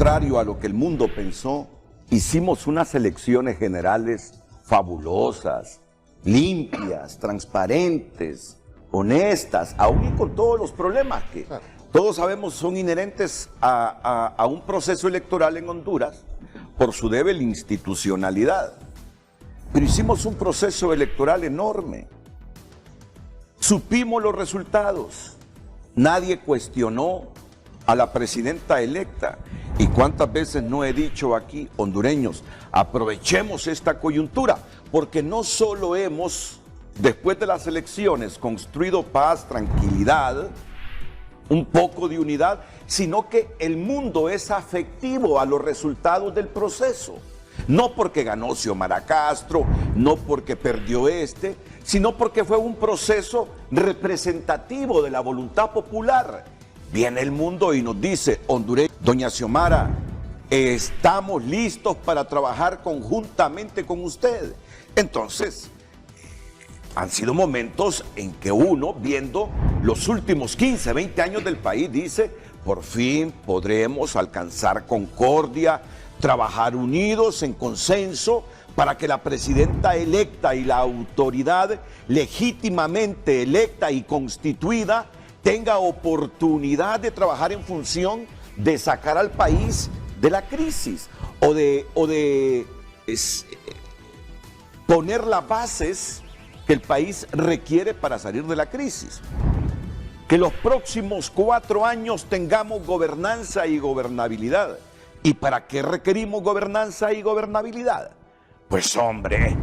contrario a lo que el mundo pensó, hicimos unas elecciones generales fabulosas, limpias, transparentes, honestas, aún y con todos los problemas que todos sabemos son inherentes a un proceso electoral en Honduras por su débil institucionalidad. Pero hicimos un proceso electoral enorme. Supimos los resultados. Nadie cuestionó a la presidenta electa. ¿Y cuántas veces no he dicho aquí, hondureños, aprovechemos esta coyuntura? Porque no solo hemos, después de las elecciones, construido paz, tranquilidad, un poco de unidad, sino que el mundo es afectivo a los resultados del proceso. No porque ganó Xiomara Castro, no porque perdió sino porque fue un proceso representativo de la voluntad popular. Viene el mundo y nos dice, hondureño, doña Xiomara, estamos listos para trabajar conjuntamente con usted. Entonces, han sido momentos en que uno, viendo los últimos 15, 20 años del país, dice, por fin podremos alcanzar concordia, trabajar unidos en consenso para que la presidenta electa y la autoridad legítimamente electa y constituida tenga oportunidad de trabajar en función de sacar al país de la crisis o de poner las bases que el país requiere para salir de la crisis. Que los próximos 4 años tengamos gobernanza y gobernabilidad. ¿Y para qué requerimos gobernanza y gobernabilidad? Pues hombre,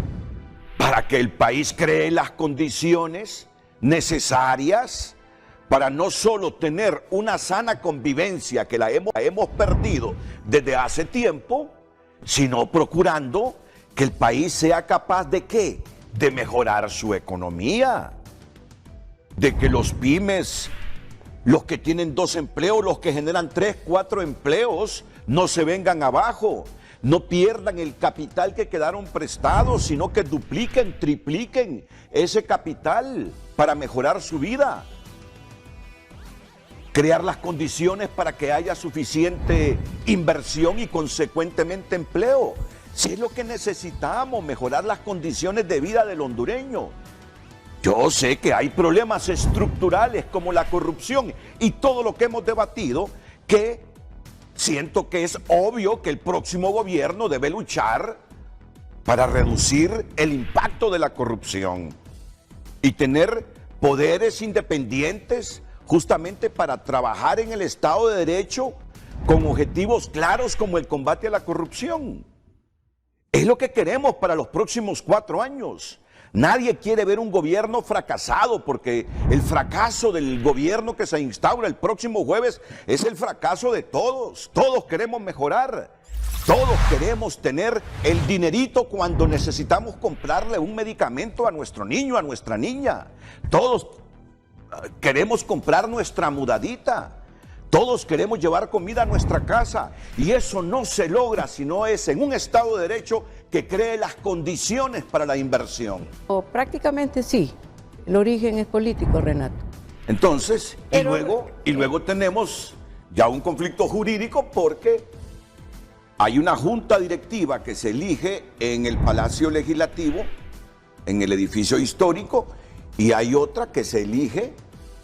para que el país cree las condiciones necesarias para no solo tener una sana convivencia que la hemos perdido desde hace tiempo, sino procurando que el país sea capaz de ¿qué? De mejorar su economía, de que los pymes, los que tienen 2 empleos, los que generan 3, 4 empleos, no se vengan abajo, no pierdan el capital que quedaron prestados, sino que dupliquen, tripliquen ese capital para mejorar su vida. Crear las condiciones para que haya suficiente inversión y consecuentemente empleo. Si es lo que necesitamos, mejorar las condiciones de vida del hondureño. Yo sé que hay problemas estructurales como la corrupción y todo lo que hemos debatido, que siento que es obvio que el próximo gobierno debe luchar para reducir el impacto de la corrupción y tener poderes independientes justamente para trabajar en el Estado de Derecho con objetivos claros como el combate a la corrupción. Es lo que queremos para los próximos 4 años. Nadie quiere ver un gobierno fracasado, porque el fracaso del gobierno que se instaura el próximo jueves es el fracaso de todos. Todos queremos mejorar. Todos queremos tener el dinerito cuando necesitamos comprarle un medicamento a nuestro niño, a nuestra niña. Todos queremos comprar nuestra mudadita. Todos queremos llevar comida a nuestra casa, y eso no se logra si no es en un Estado de Derecho que cree las condiciones para la inversión. Prácticamente sí, el origen es político, Renato. Entonces, y luego tenemos ya un conflicto jurídico porque hay una junta directiva que se elige en el Palacio Legislativo, en el edificio histórico, y hay otra que se elige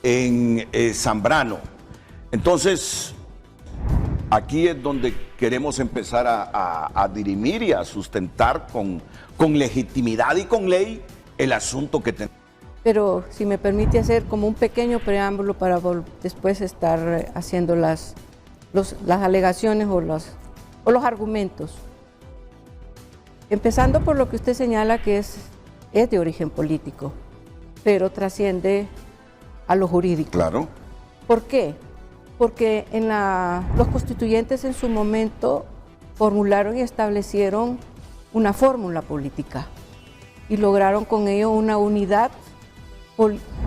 en Zambrano. Entonces, aquí es donde queremos empezar a dirimir y a sustentar con legitimidad y con ley el asunto que tenemos. Pero si me permite hacer como un pequeño preámbulo para después estar haciendo las alegaciones o los argumentos. Empezando por lo que usted señala que es de origen político, pero trasciende a lo jurídico. Claro. ¿Por qué? Porque los constituyentes en su momento formularon y establecieron una fórmula política y lograron con ello una unidad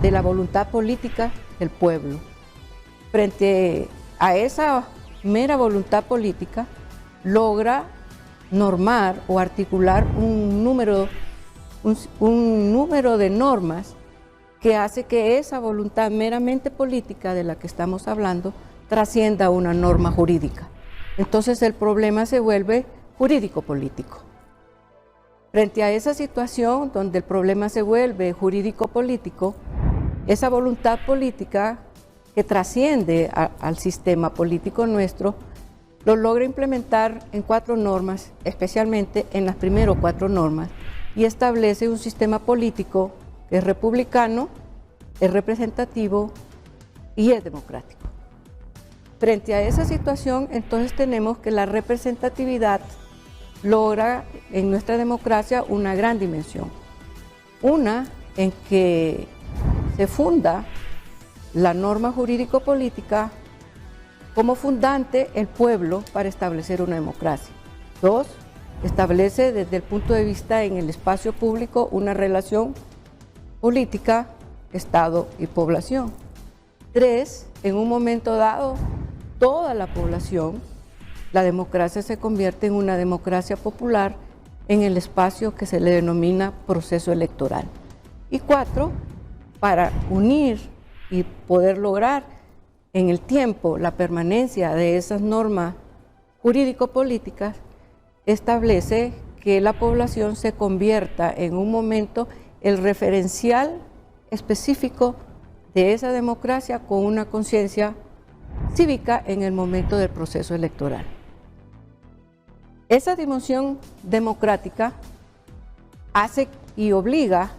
de la voluntad política del pueblo. Frente a esa mera voluntad política, logra normar o articular un número de normas que hace que esa voluntad meramente política de la que estamos hablando trascienda una norma jurídica. Entonces el problema se vuelve jurídico-político. Frente a esa situación donde el problema se vuelve jurídico-político, esa voluntad política que trasciende al sistema político nuestro, lo logra implementar en 4 normas, especialmente en las primeras 4 normas, y establece un sistema político que es republicano, es representativo y es democrático. Frente a esa situación, entonces tenemos que la representatividad logra en nuestra democracia una gran dimensión. Una en que se funda la norma jurídico-política como fundante el pueblo para establecer una democracia. 2, establece desde el punto de vista en el espacio público una relación política, Estado y población. 3, en un momento dado, toda la población, la democracia se convierte en una democracia popular en el espacio que se le denomina proceso electoral. Y 4, para unir y poder lograr en el tiempo la permanencia de esas normas jurídico-políticas, establece que la población se convierta en un momento el referencial específico de esa democracia con una conciencia cívica en el momento del proceso electoral. Esa dimensión democrática hace y obliga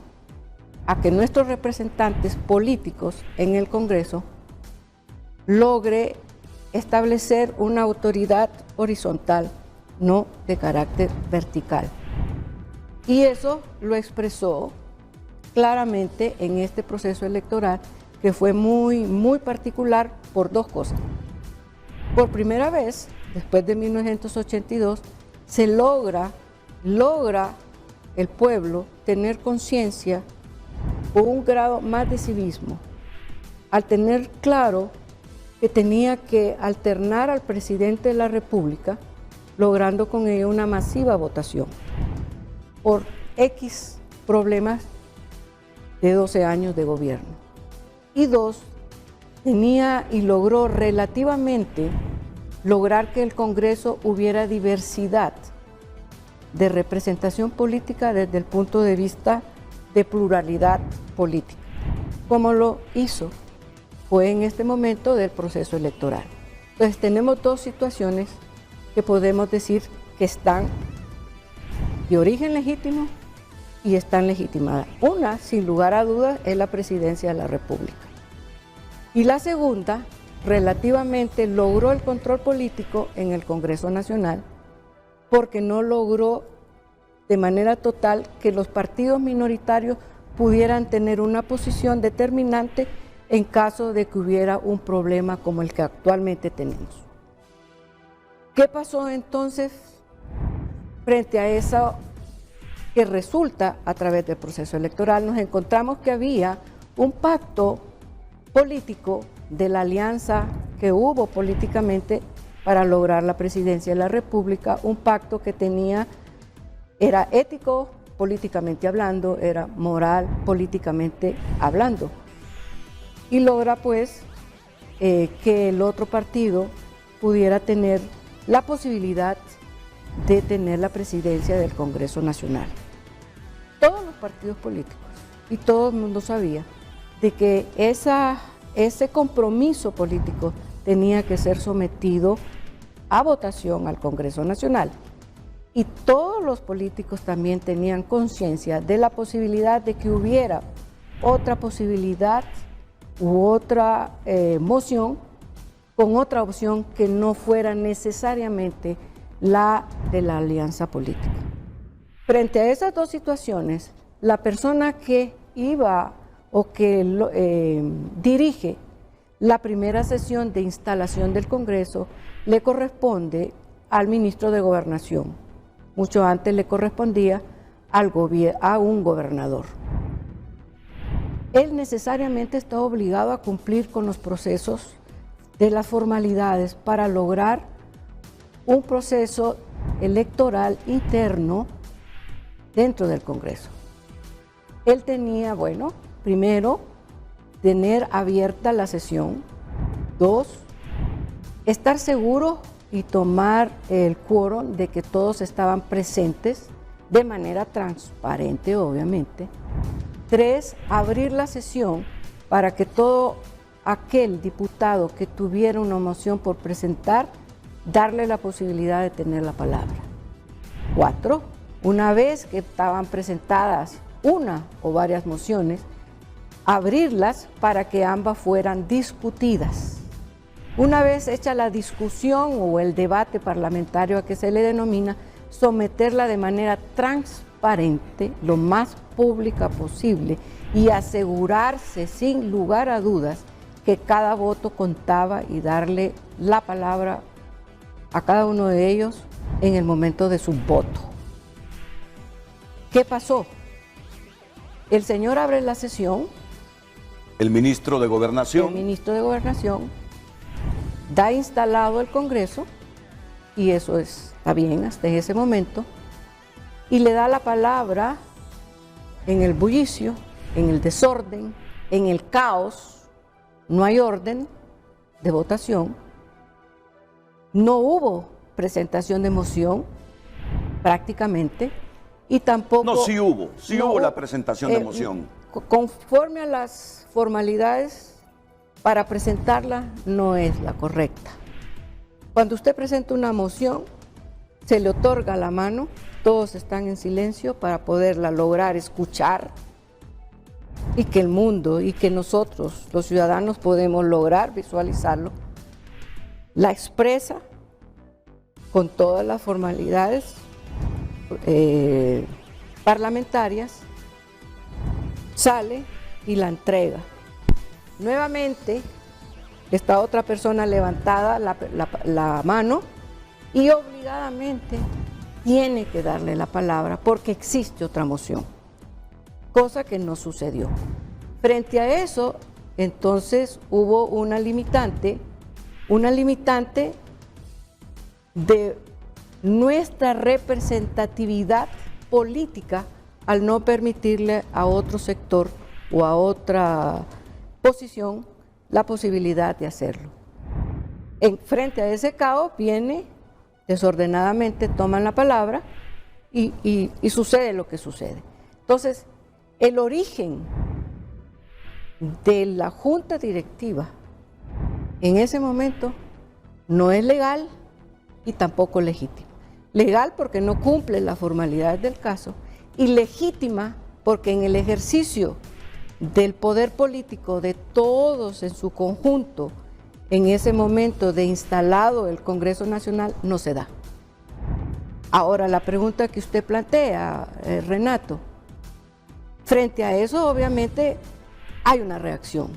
a que nuestros representantes políticos en el Congreso logre establecer una autoridad horizontal, no de carácter vertical. Y eso lo expresó claramente en este proceso electoral, que fue muy particular por 2 cosas. Por primera vez, después de 1982, se logra el pueblo tener conciencia con un grado más de civismo, al tener claro que tenía que alternar al presidente de la República, logrando con ello una masiva votación por X problemas de 12 años de gobierno. Y 2, tenía y logró relativamente lograr que el Congreso hubiera diversidad de representación política desde el punto de vista de pluralidad política, como lo hizo, fue en este momento del proceso electoral. Entonces tenemos 2 situaciones que podemos decir que están de origen legítimo y están legitimadas. Una, sin lugar a dudas, es la presidencia de la República. Y la segunda, relativamente logró el control político en el Congreso Nacional, porque no logró de manera total que los partidos minoritarios pudieran tener una posición determinante en caso de que hubiera un problema como el que actualmente tenemos. ¿Qué pasó entonces frente a eso que resulta a través del proceso electoral? Nos encontramos que había un pacto político de la alianza que hubo políticamente para lograr la presidencia de la República, un pacto que era ético políticamente hablando, era moral políticamente hablando, y logra pues que el otro partido pudiera tener la posibilidad de tener la presidencia del Congreso Nacional. Todos los partidos políticos y todo el mundo sabía de que ese compromiso político tenía que ser sometido a votación al Congreso Nacional. Y todos los políticos también tenían conciencia de la posibilidad de que hubiera otra posibilidad u otra moción con otra opción que no fuera necesariamente la de la alianza política. Frente a esas 2 situaciones, la persona que iba o que dirige la primera sesión de instalación del Congreso le corresponde al ministro de Gobernación. Mucho antes le correspondía a un gobernador. Él necesariamente está obligado a cumplir con los procesos de las formalidades para lograr un proceso electoral interno dentro del Congreso. Él tenía, primero, tener abierta la sesión. 2, estar seguro y tomar el quórum de que todos estaban presentes de manera transparente, obviamente. 3, abrir la sesión para que todo aquel diputado que tuviera una moción por presentar, darle la posibilidad de tener la palabra. 4, una vez que estaban presentadas una o varias mociones, abrirlas para que ambas fueran discutidas. Una vez hecha la discusión o el debate parlamentario a que se le denomina, someterla de manera transparente, lo más pública posible, y asegurarse sin lugar a dudas que cada voto contaba y darle la palabra a cada uno de ellos en el momento de su voto. ¿Qué pasó? El señor abre la sesión. El ministro de Gobernación. El ministro de Gobernación da instalado el Congreso, y eso está bien hasta ese momento, y le da la palabra en el bullicio, en el desorden, en el caos. No hay orden de votación, no hubo presentación de moción prácticamente, y tampoco... No, sí hubo la presentación de moción. Conforme a las formalidades para presentarla, no es la correcta. Cuando usted presenta una moción, se le otorga la mano, todos están en silencio para poderla lograr escuchar, y que el mundo y que nosotros, los ciudadanos, podemos lograr visualizarlo. La expresa con todas las formalidades parlamentarias, sale y la entrega. Nuevamente está otra persona levantada la mano y obligadamente tiene que darle la palabra porque existe otra moción, cosa que no sucedió. Frente a eso, entonces hubo una limitante de nuestra representatividad política al no permitirle a otro sector o a otra posición la posibilidad de hacerlo. Frente a ese caos viene desordenadamente, toman la palabra y sucede lo que sucede. Entonces, el origen de la junta directiva en ese momento no es legal y tampoco legítima. Legal porque no cumple las formalidades del caso, y legítima porque en el ejercicio del poder político de todos en su conjunto, en ese momento de instalado el Congreso Nacional, no se da. Ahora, la pregunta que usted plantea, Renato, frente a eso obviamente hay una reacción,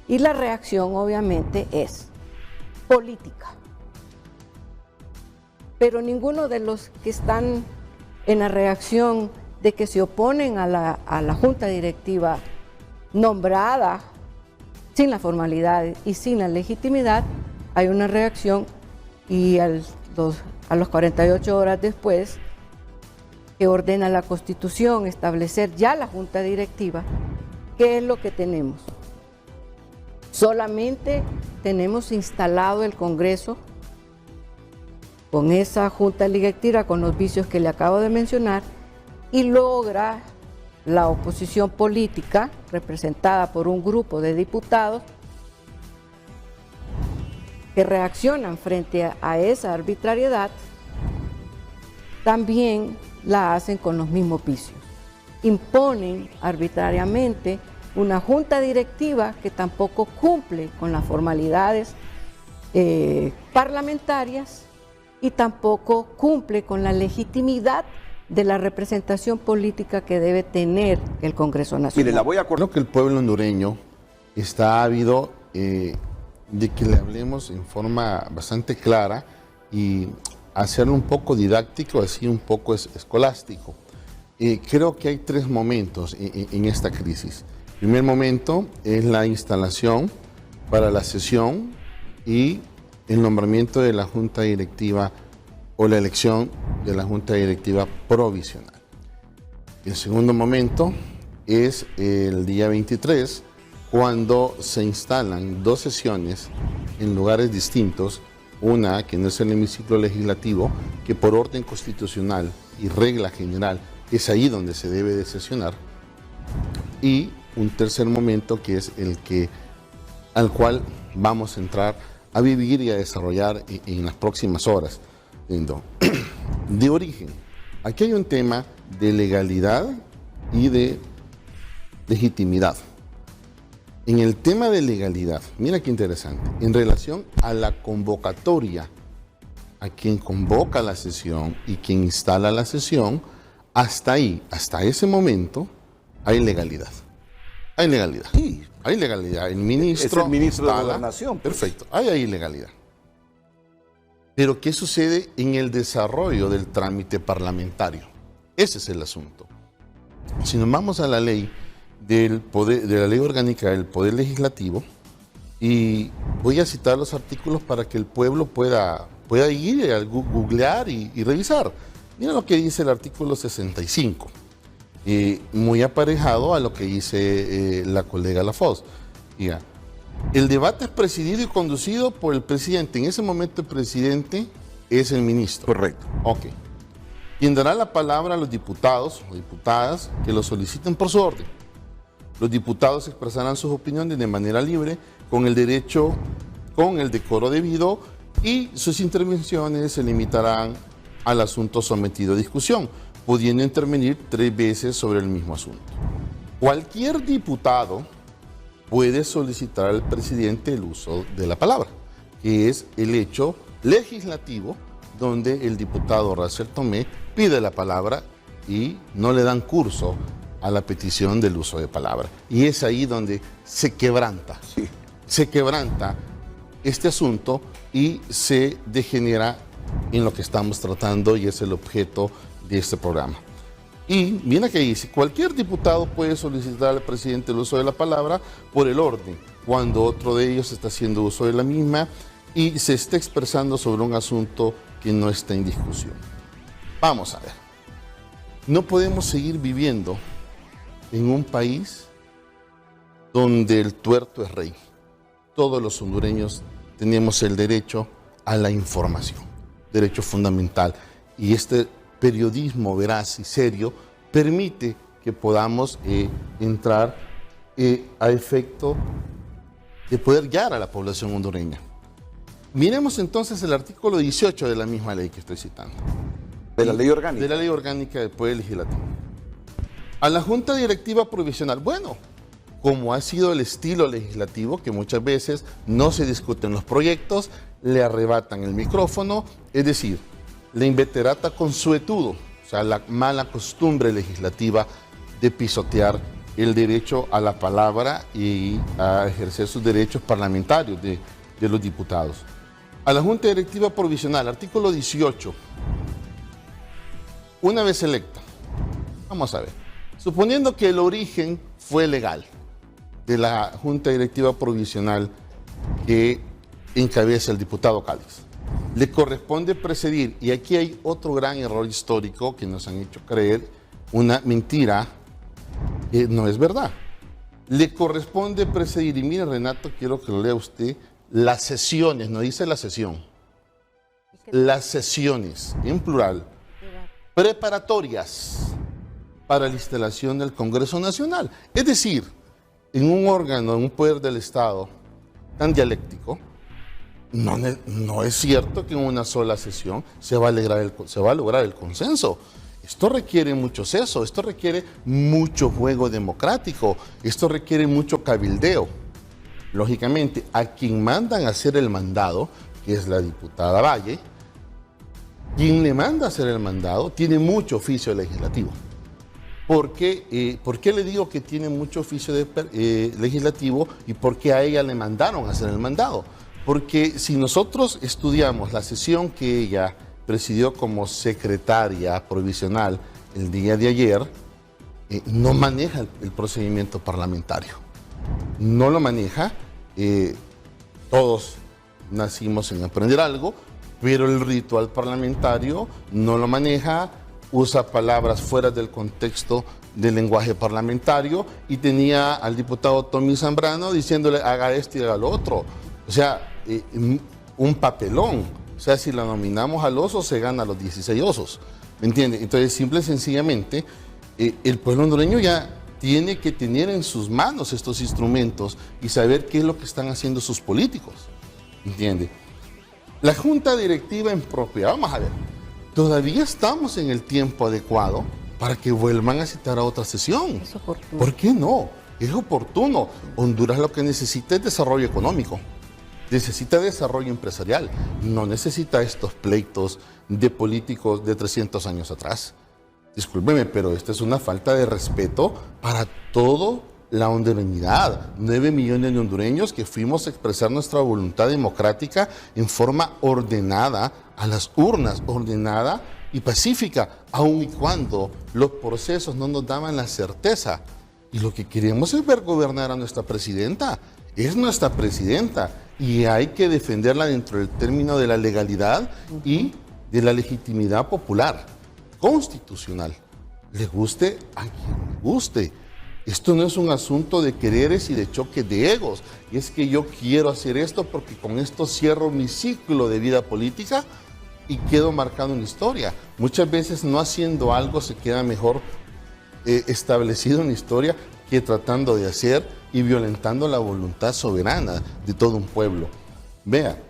y la reacción obviamente es política. Pero ninguno de los que están en la reacción de que se oponen a la junta directiva nombrada sin la formalidad y sin la legitimidad, hay una reacción, y a los 48 horas después, que ordena la Constitución establecer ya la junta directiva, ¿qué es lo que tenemos? Solamente tenemos instalado el Congreso con esa junta directiva, con los vicios que le acabo de mencionar, y logra la oposición política, representada por un grupo de diputados, que reaccionan frente a esa arbitrariedad, también la hacen con los mismos vicios. Imponen arbitrariamente una junta directiva que tampoco cumple con las formalidades parlamentarias y tampoco cumple con la legitimidad de la representación política que debe tener el Congreso Nacional. Mire, la voy a acordar. Creo que el pueblo hondureño está ávido de que le hablemos en forma bastante clara y hacerlo un poco didáctico, así un poco escolástico. Creo que hay tres momentos en esta crisis. El primer momento es la instalación para la sesión y el nombramiento de la Junta Directiva o la elección de la Junta Directiva provisional. El segundo momento es el día 23, cuando se instalan dos sesiones en lugares distintos Una, que no es el hemiciclo legislativo, que por orden constitucional y regla general es ahí donde se debe de sesionar. Y un tercer momento que es al cual vamos a entrar a vivir y a desarrollar en las próximas horas. De origen, aquí hay un tema de legalidad y de legitimidad. En el tema de legalidad, mira qué interesante, en relación a la convocatoria, a quien convoca la sesión y quien instala la sesión, hasta ahí, hasta ese momento, hay legalidad. Hay legalidad. Sí. Hay legalidad. El ministro es el ministro de instala, Gobernación. Pues. Perfecto. Hay legalidad. Pero ¿qué sucede en el desarrollo del trámite parlamentario? Ese es el asunto. Si nos vamos a la ley de la ley orgánica del Poder Legislativo, y voy a citar los artículos para que el pueblo pueda ir a googlear y revisar. Mira lo que dice el artículo 65, muy aparejado a lo que dice la colega Lafosse. Mira, el debate es presidido y conducido por el presidente. En ese momento el presidente es el ministro. Correcto. Ok. Quien dará la palabra a los diputados o diputadas que lo soliciten por su orden. Los diputados expresarán sus opiniones de manera libre, con el decoro debido, y sus intervenciones se limitarán al asunto sometido a discusión, pudiendo intervenir 3 veces sobre el mismo asunto. Cualquier diputado puede solicitar al presidente el uso de la palabra, que es el hecho legislativo donde el diputado Racel Tomé pide la palabra y no le dan curso a la petición del uso de palabra. Y es ahí donde se quebranta, este asunto y se degenera en lo que estamos tratando, y es el objeto de este programa. Y mira que dice, cualquier diputado puede solicitar al presidente el uso de la palabra por el orden, cuando otro de ellos está haciendo uso de la misma y se está expresando sobre un asunto que no está en discusión. Vamos a ver. No podemos seguir viviendo en un país donde el tuerto es rey. Todos los hondureños tenemos el derecho a la información, derecho fundamental. Y este periodismo veraz y serio permite que podamos entrar a efecto de poder guiar a la población hondureña. Miremos entonces el artículo 18 de la misma ley que estoy citando. De la ley orgánica. De la ley orgánica del Poder Legislativo. A la Junta Directiva Provisional, bueno, como ha sido el estilo legislativo, que muchas veces no se discuten los proyectos, le arrebatan el micrófono, es decir, la inveterata consuetudo, o sea, la mala costumbre legislativa de pisotear el derecho a la palabra y a ejercer sus derechos parlamentarios de los diputados. A la Junta Directiva Provisional, artículo 18, una vez electa, vamos a ver, suponiendo que el origen fue legal de la Junta Directiva Provisional que encabeza el diputado Cáliz, le corresponde presidir, y aquí hay otro gran error histórico que nos han hecho creer, una mentira que no es verdad. Le corresponde presidir, y mire Renato, quiero que lo lea usted, las sesiones, no dice la sesión, las sesiones, en plural, preparatorias para la instalación del Congreso Nacional. Es decir, en un órgano, en un poder del Estado tan dialéctico, no es cierto que en una sola sesión se va a lograr el consenso. Esto requiere mucho seso, esto requiere mucho juego democrático, esto requiere mucho cabildeo. Lógicamente, a quien mandan a hacer el mandado, que es la diputada Valle, quien le manda a hacer el mandado tiene mucho oficio legislativo. ¿Por qué le digo que tiene mucho oficio legislativo y por qué a ella le mandaron a hacer el mandado? Porque si nosotros estudiamos la sesión que ella presidió como secretaria provisional el día de ayer, no maneja el procedimiento parlamentario. No lo maneja. Todos nacimos en aprender algo, pero el ritual parlamentario no lo maneja, usa palabras fuera del contexto del lenguaje parlamentario y tenía al diputado Tommy Zambrano diciéndole haga esto y haga lo otro. O sea, un papelón. sea, si la nominamos al oso, se gana los 16 osos. ¿Me entiende? Entonces, simple y sencillamente, el pueblo hondureño ya tiene que tener en sus manos estos instrumentos y saber qué es lo que están haciendo sus políticos. ¿Entiende? La junta directiva impropia, vamos a ver, todavía estamos en el tiempo adecuado para que vuelvan a citar a otra sesión. Es oportuno. ¿Por qué no? Es oportuno. Honduras lo que necesita es desarrollo económico, necesita desarrollo empresarial, no necesita estos pleitos de políticos de 300 años atrás. Discúlpeme, pero esta es una falta de respeto para toda la hondureñidad. 9 millones de hondureños que fuimos a expresar nuestra voluntad democrática en forma ordenada a las urnas, ordenada y pacífica, aun y cuando los procesos no nos daban la certeza. Y lo que queremos es ver gobernar a nuestra presidenta. Es nuestra presidenta y hay que defenderla dentro del término de la legalidad y de la legitimidad popular, constitucional. Le guste a quien le guste. Esto no es un asunto de quereres y de choque de egos. Y es que yo quiero hacer esto porque con esto cierro mi ciclo de vida política y quedo marcado en la historia. Muchas veces no haciendo algo se queda mejor establecido en la historia que tratando de hacer y violentando la voluntad soberana de todo un pueblo. Vea,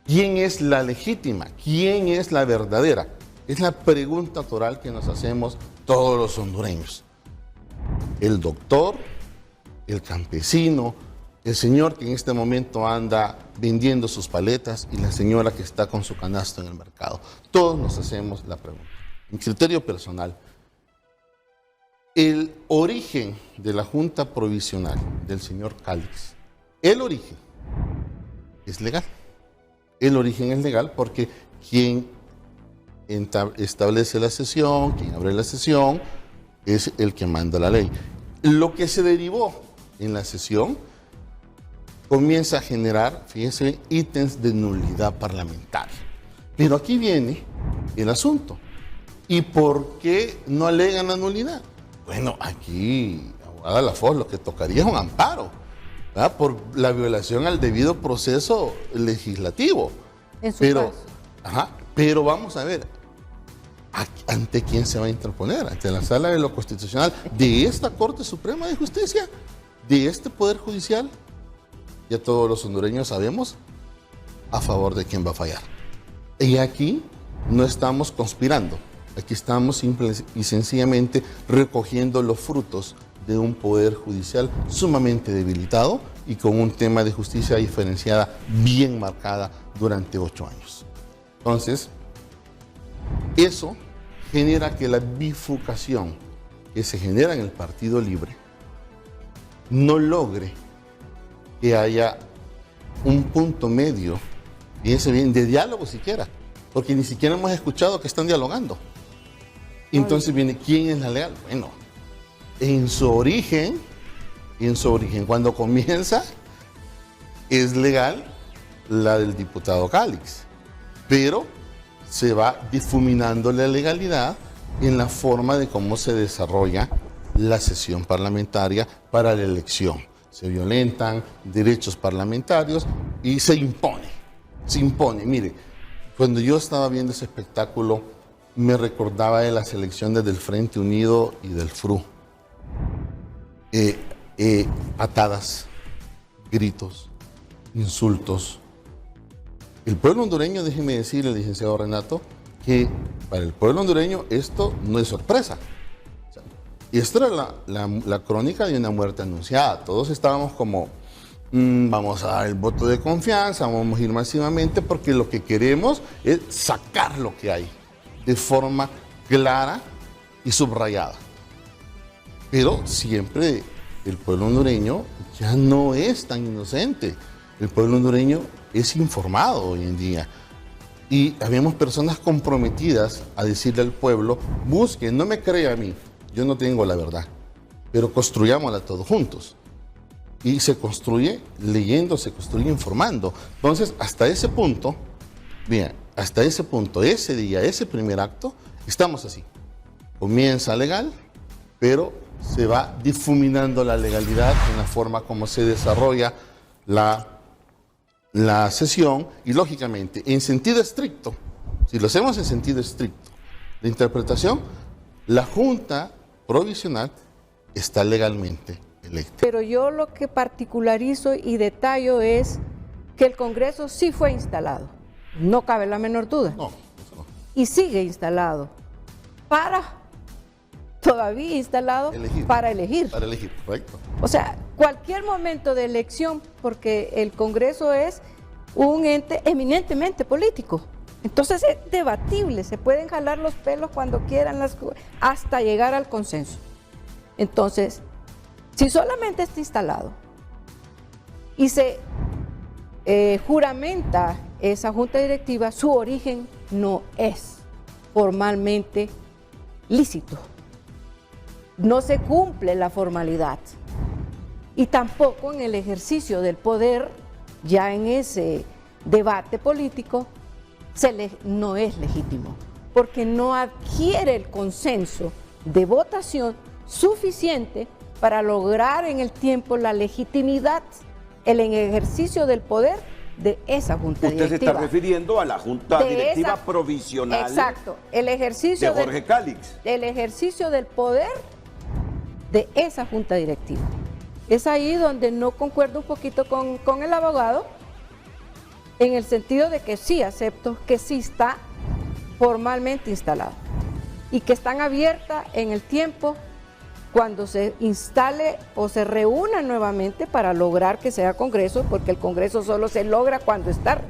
¿quién es la legítima? ¿Quién es la verdadera? Es la pregunta toral que nos hacemos todos los hondureños. El doctor, el campesino, el señor que en este momento anda vendiendo sus paletas y la señora que está con su canasto en el mercado. Todos nos hacemos la pregunta. En criterio personal, el origen de la Junta Provisional del señor Calix, el origen es legal. El origen es legal porque quien establece la sesión, quien abre la sesión, es el que manda la ley. Lo que se derivó en la sesión comienza a generar, fíjense, ítems de nulidad parlamentaria. Pero aquí viene el asunto. ¿Y por qué no alegan la nulidad? Bueno, aquí, abogada Laffoz, lo que tocaría es un amparo, ¿verdad? Por la violación al debido proceso legislativo. En su caso. Pero vamos a ver, ¿ante quién se va a interponer? ¿Ante la Sala de lo Constitucional de esta Corte Suprema de Justicia? ¿De este Poder Judicial? Ya todos los hondureños sabemos a favor de quién va a fallar. Y aquí no estamos conspirando. Aquí estamos simple y sencillamente recogiendo los frutos de un poder judicial sumamente debilitado y con un tema de justicia diferenciada bien marcada durante 8 años. Entonces, eso genera que la bifurcación que se genera en el Partido Libre no logre que haya un punto medio, fíjense bien, de diálogo siquiera, porque ni siquiera hemos escuchado que están dialogando. Entonces viene, ¿quién es la leal? Bueno, en su origen, cuando comienza, es legal la del diputado Calix, pero se va difuminando la legalidad en la forma de cómo se desarrolla la sesión parlamentaria para la elección. Se violentan derechos parlamentarios y se impone. Mire, cuando yo estaba viendo ese espectáculo, me recordaba de las elecciones del Frente Unido y del FRU. Patadas, gritos, insultos. El pueblo hondureño, déjeme decirle, licenciado Renato, que para el pueblo hondureño esto no es sorpresa. Y esto era la crónica de una muerte anunciada. Todos estábamos como, vamos a dar el voto de confianza, vamos a ir masivamente porque lo que queremos es sacar lo que hay de forma clara y subrayada. Pero siempre el pueblo hondureño ya no es tan inocente. El pueblo hondureño es informado hoy en día. Y habíamos personas comprometidas a decirle al pueblo, busquen, no me crea a mí, yo no tengo la verdad, pero construyámosla todos juntos. Y se construye leyendo, se construye informando. Entonces, hasta ese punto, bien, hasta ese punto, ese día, ese primer acto, estamos así. Comienza legal, pero se va difuminando la legalidad en la forma como se desarrolla la sesión y, lógicamente, en sentido estricto, si lo hacemos en sentido estricto de interpretación, la Junta Provisional está legalmente electa. Pero yo lo que particularizo y detallo es que el Congreso sí fue instalado, no cabe la menor duda. No, eso no. Y sigue instalado todavía instalado para elegir. Para elegir, correcto. O sea, cualquier momento de elección, porque el Congreso es un ente eminentemente político. Entonces es debatible, se pueden jalar los pelos cuando quieran hasta llegar al consenso. Entonces, si solamente está instalado y se juramenta esa junta directiva, su origen no es formalmente lícito. No se cumple la formalidad. Y tampoco en el ejercicio del poder, ya en ese debate político, no es legítimo, porque no adquiere el consenso de votación suficiente para lograr en el tiempo la legitimidad en el ejercicio del poder de esa junta directiva. Usted se está refiriendo a la junta directiva provisional. Exacto, el ejercicio de Jorge Cálix. El ejercicio del poder de esa junta directiva. Es ahí donde no concuerdo un poquito con el abogado, en el sentido de que sí acepto que sí está formalmente instalado y que están abiertas en el tiempo cuando se instale o se reúna nuevamente para lograr que sea Congreso, porque el Congreso solo se logra cuando está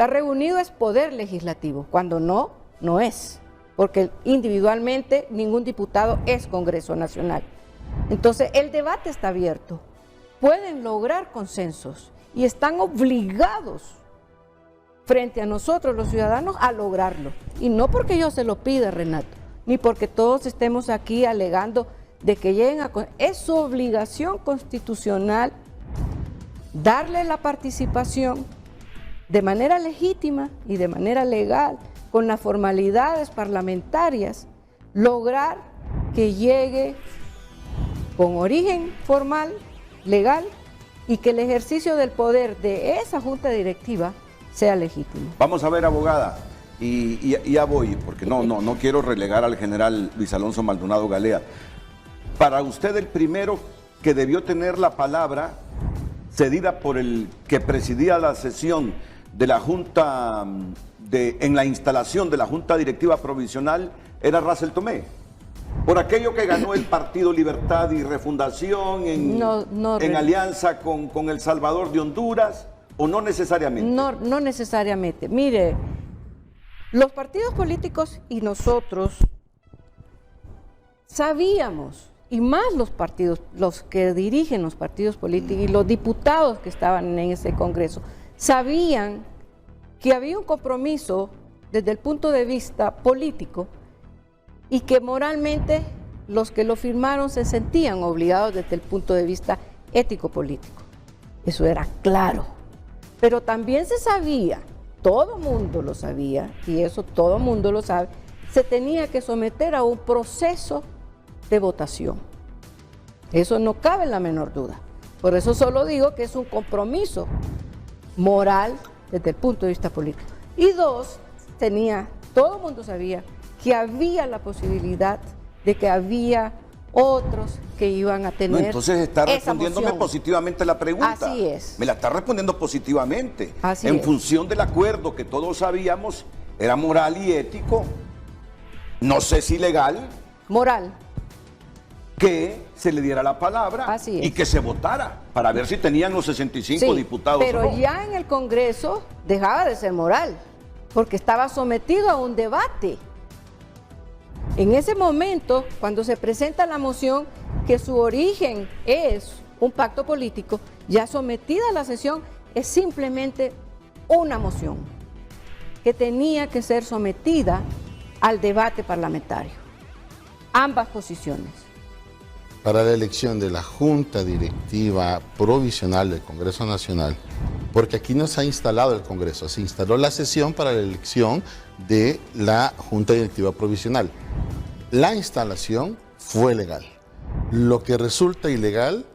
reunido, es poder legislativo, cuando no, no es, porque individualmente ningún diputado es Congreso Nacional. Entonces el debate está abierto, pueden lograr consensos y están obligados frente a nosotros los ciudadanos a lograrlo, y no porque yo se lo pida, Renato, ni porque todos estemos aquí alegando de que lleguen a... Es su obligación constitucional darle la participación de manera legítima y de manera legal, con las formalidades parlamentarias, lograr que llegue con origen formal, legal, y que el ejercicio del poder de esa junta directiva sea legítimo. Vamos a ver, abogada, y ya voy, porque no quiero relegar al general Luis Alonso Maldonado Galea. Para usted, el primero que debió tener la palabra cedida por el que presidía la sesión de la Junta, en la instalación de la Junta Directiva Provisional, era Russell Tomé. Por aquello que ganó el Partido Libertad y Refundación en alianza con El Salvador de Honduras, ¿o no necesariamente? No necesariamente. Mire, los partidos políticos y nosotros sabíamos, y más los partidos, los que dirigen los partidos políticos y los diputados que estaban en ese Congreso, sabían que había un compromiso desde el punto de vista político y que moralmente los que lo firmaron se sentían obligados desde el punto de vista ético-político. Eso era claro. Pero también se sabía, todo mundo lo sabía, y eso todo mundo lo sabe, se tenía que someter a un proceso de votación. Eso no cabe en la menor duda. Por eso solo digo que es un compromiso moral desde el punto de vista político. Y dos, todo el mundo sabía que había la posibilidad de que había otros que iban a tener. No, entonces está respondiéndome moción positivamente la pregunta. Así es. Me la está respondiendo positivamente. Así en es. función del acuerdo que todos sabíamos era moral y ético, no sé si legal. Moral. Que se le diera la palabra y que se votara para ver si tenían los 65 diputados. Pero o no. ya en el Congreso dejaba de ser moral, porque estaba sometido a un debate. En ese momento, cuando se presenta la moción, que su origen es un pacto político, ya sometida a la sesión, es simplemente una moción que tenía que ser sometida al debate parlamentario. Ambas posiciones. Para la elección de la Junta Directiva Provisional del Congreso Nacional, porque aquí no se ha instalado el Congreso, se instaló la sesión para la elección de la Junta Directiva Provisional. La instalación fue legal. Lo que resulta ilegal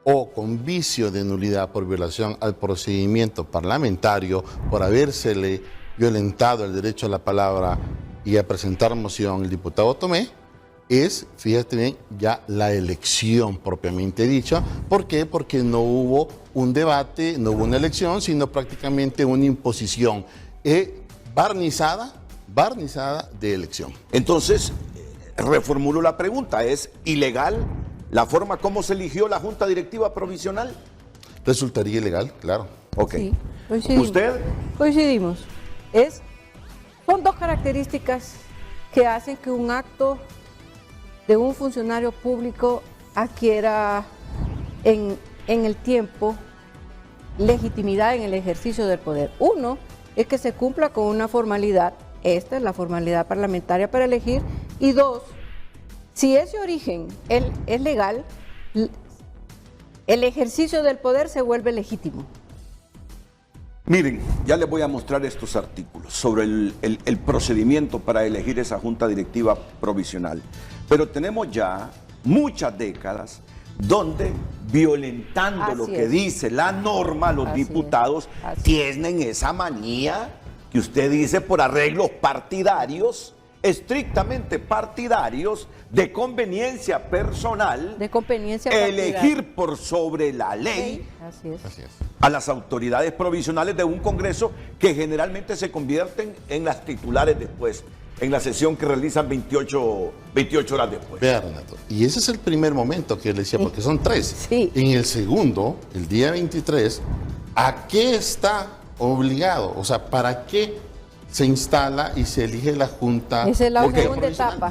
o con vicio de nulidad por violación al procedimiento parlamentario, por habérsele violentado el derecho a la palabra y a presentar moción el diputado Tomé, es, fíjate bien, ya la elección propiamente dicha. ¿Por qué? Porque no hubo un debate, no hubo una elección, sino prácticamente una imposición barnizada de elección. Entonces, reformulo la pregunta, ¿es ilegal la forma como se eligió la Junta Directiva Provisional? Resultaría ilegal, claro. Ok. Sí, coincidimos. ¿Usted? Coincidimos. Son dos características que hacen que un acto de un funcionario público adquiera en el tiempo legitimidad en el ejercicio del poder. Uno es que se cumpla con una formalidad, esta es la formalidad parlamentaria para elegir, y dos, si ese origen es legal, el ejercicio del poder se vuelve legítimo. Miren, ya les voy a mostrar estos artículos sobre el procedimiento para elegir esa Junta Directiva Provisional. Pero tenemos ya muchas décadas donde, violentando lo que dice la norma, los diputados tienen esa manía que usted dice por arreglos partidarios, estrictamente partidarios, de conveniencia personal, elegir por sobre la ley a las autoridades provisionales de un Congreso que generalmente se convierten en las titulares después, en la sesión que realizan 28 horas después. Vea, Renato, y ese es el primer momento que yo le decía, porque son tres. Sí. En el segundo, el día 23, ¿a qué está obligado? O sea, ¿para qué se instala y se elige la Junta? Esa es la segunda etapa.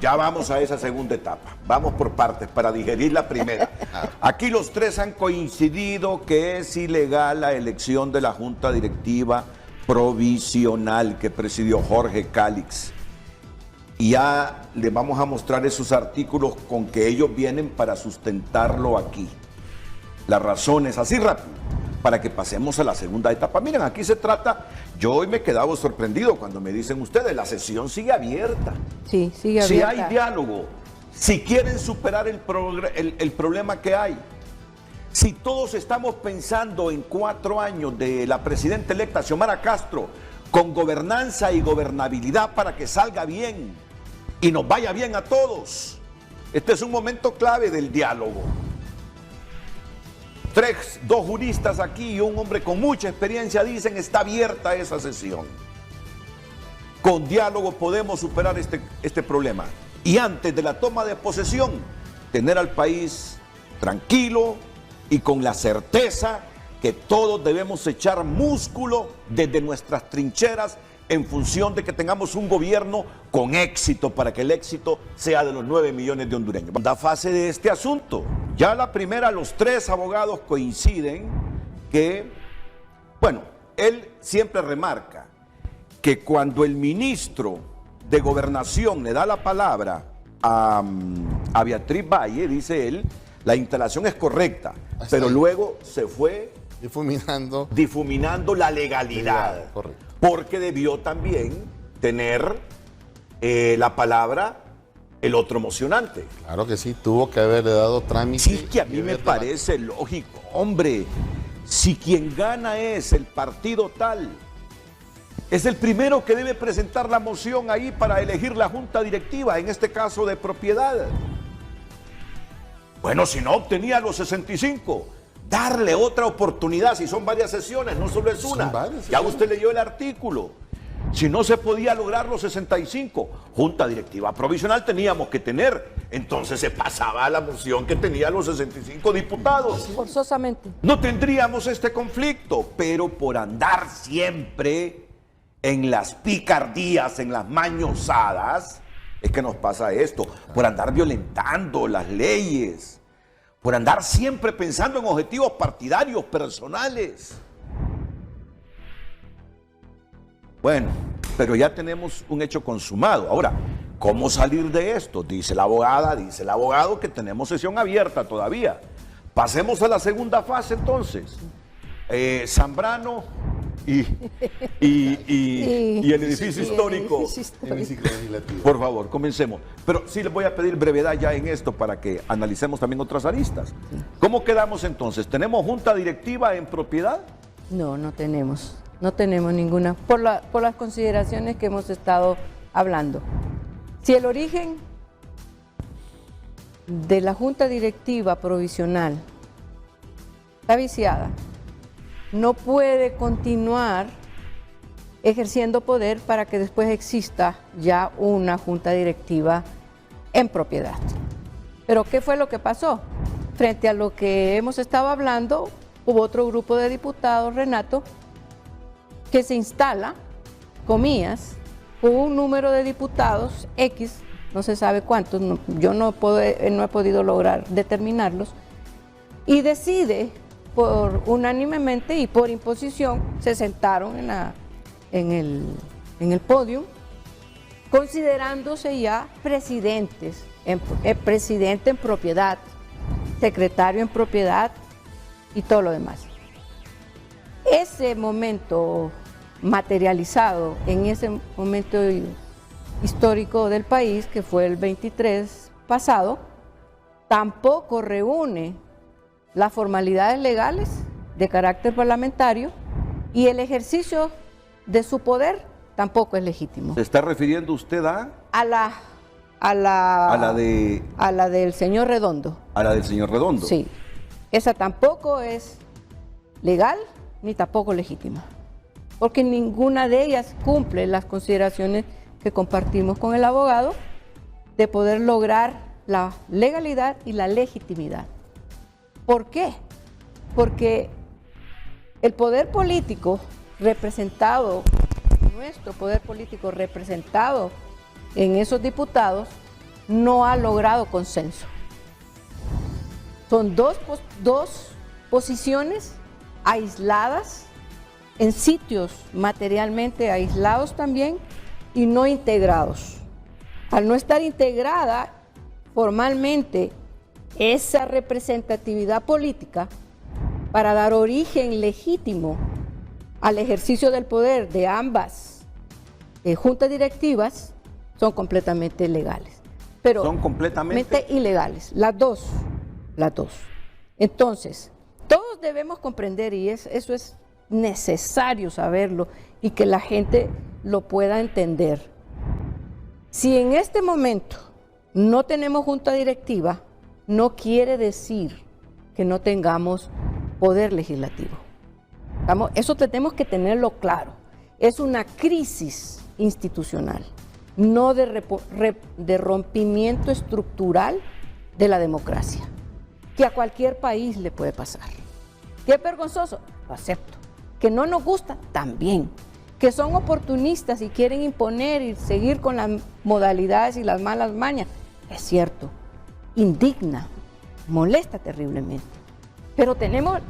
Ya vamos a esa segunda etapa. Vamos por partes para digerir la primera. Aquí los tres han coincidido que es ilegal la elección de la Junta Directiva Provisional que presidió Jorge Cálix. Y ya les vamos a mostrar esos artículos con que ellos vienen para sustentarlo aquí. Las razones, así rápido, para que pasemos a la segunda etapa. Miren, aquí se trata, yo hoy me he quedado sorprendido cuando me dicen ustedes, la sesión sigue abierta. Sí, sigue abierta. Si hay diálogo, si quieren superar el problema que hay, si todos estamos pensando en 4 años de la presidenta electa Xiomara Castro, con gobernanza y gobernabilidad para que salga bien y nos vaya bien a todos, este es un momento clave del diálogo. Dos juristas aquí y un hombre con mucha experiencia dicen está abierta esa sesión. Con diálogo podemos superar este problema. Y antes de la toma de posesión, tener al país tranquilo y con la certeza que todos debemos echar músculo desde nuestras trincheras en función de que tengamos un gobierno con éxito para que el éxito sea de los 9 millones de hondureños. La fase de este asunto, ya la primera, los 3 abogados coinciden que, bueno, él siempre remarca que cuando el ministro de Gobernación le da la palabra a Beatriz Valle, dice él, la instalación es correcta, pero luego se fue difuminando la legalidad. Correcto. Porque debió también tener la palabra el otro mocionante. Claro que sí, tuvo que haberle dado trámite. Sí, que a mí me parece lógico. Hombre, si quien gana es el partido tal, es el primero que debe presentar la moción ahí para elegir la junta directiva, en este caso de propiedad. Bueno, si no obtenía los 65, darle otra oportunidad, si son varias sesiones, no solo es una. Ya usted leyó el artículo. Si no se podía lograr los 65, junta directiva provisional teníamos que tener. Entonces se pasaba a la moción que tenía los 65 diputados. Forzosamente. No tendríamos este conflicto, pero por andar siempre en las picardías, en las mañosadas, es que nos pasa esto. Por andar violentando las leyes, por andar siempre pensando en objetivos partidarios, personales. Bueno, pero ya tenemos un hecho consumado. Ahora, ¿cómo salir de esto? Dice la abogada, dice el abogado que tenemos sesión abierta todavía. Pasemos a la segunda fase entonces. Zambrano y el edificio histórico. Hemiciclo legislativo. Por favor, comencemos. Pero sí les voy a pedir brevedad ya en esto para que analicemos también otras aristas. ¿Cómo quedamos entonces? ¿Tenemos junta directiva en propiedad? No, no tenemos. No tenemos ninguna, por las consideraciones que hemos estado hablando. Si el origen de la junta directiva provisional está viciada, no puede continuar ejerciendo poder para que después exista ya una junta directiva en propiedad. Pero ¿qué fue lo que pasó? Frente a lo que hemos estado hablando, hubo otro grupo de diputados, Renato, que se instala, comillas, con un número de diputados X, no se sabe cuántos, yo no he podido lograr determinarlos, y decide unánimemente y por imposición, se sentaron en el podio, considerándose ya presidentes, presidente en propiedad, secretario en propiedad y todo lo demás. Ese momento materializado en ese momento histórico del país, que fue el 23 pasado, tampoco reúne las formalidades legales de carácter parlamentario y el ejercicio de su poder tampoco es legítimo. ¿Se está refiriendo usted a la del señor Redondo? A la del señor Redondo. Sí. Esa tampoco es legal ni tampoco legítima, porque ninguna de ellas cumple las consideraciones que compartimos con el abogado de poder lograr la legalidad y la legitimidad. ¿Por qué? Porque el poder político representado, nuestro poder político representado en esos diputados, no ha logrado consenso. Son dos posiciones aisladas, en sitios materialmente aislados también y no integrados. Al no estar integrada formalmente esa representatividad política para dar origen legítimo al ejercicio del poder de ambas juntas directivas, son completamente legales. Pero son completamente ilegales, las dos. Entonces, todos debemos comprender, y eso es necesario saberlo y que la gente lo pueda entender. Si en este momento no tenemos junta directiva, no quiere decir que no tengamos poder legislativo. Eso tenemos que tenerlo claro. Es una crisis institucional, no de rompimiento estructural de la democracia, que a cualquier país le puede pasar. ¿Qué es vergonzoso? Lo acepto. Que no nos gusta, también. Que son oportunistas y quieren imponer y seguir con las modalidades y las malas mañas, es cierto. Indigna, molesta terriblemente. Pero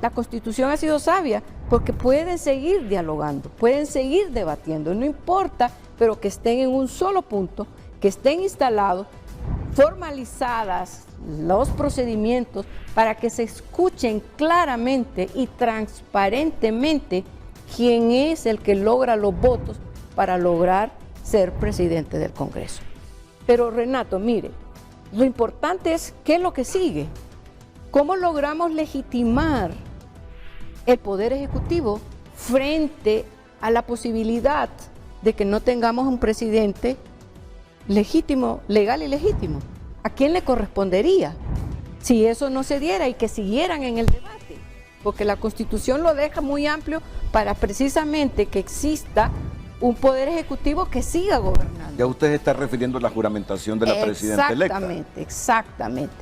la Constitución ha sido sabia porque pueden seguir dialogando, pueden seguir debatiendo, no importa, pero que estén en un solo punto, que estén instalados, formalizadas los procedimientos para que se escuchen claramente y transparentemente quién es el que logra los votos para lograr ser presidente del Congreso. Pero Renato, mire, lo importante es qué es lo que sigue. ¿Cómo logramos legitimar el Poder Ejecutivo frente a la posibilidad de que no tengamos un presidente legítimo, legal y legítimo? ¿A quién le correspondería si eso no se diera y que siguieran en el debate? Porque la Constitución lo deja muy amplio para precisamente que exista un Poder Ejecutivo que siga gobernando. Ya usted está refiriendo a la juramentación de la presidenta electa. Exactamente.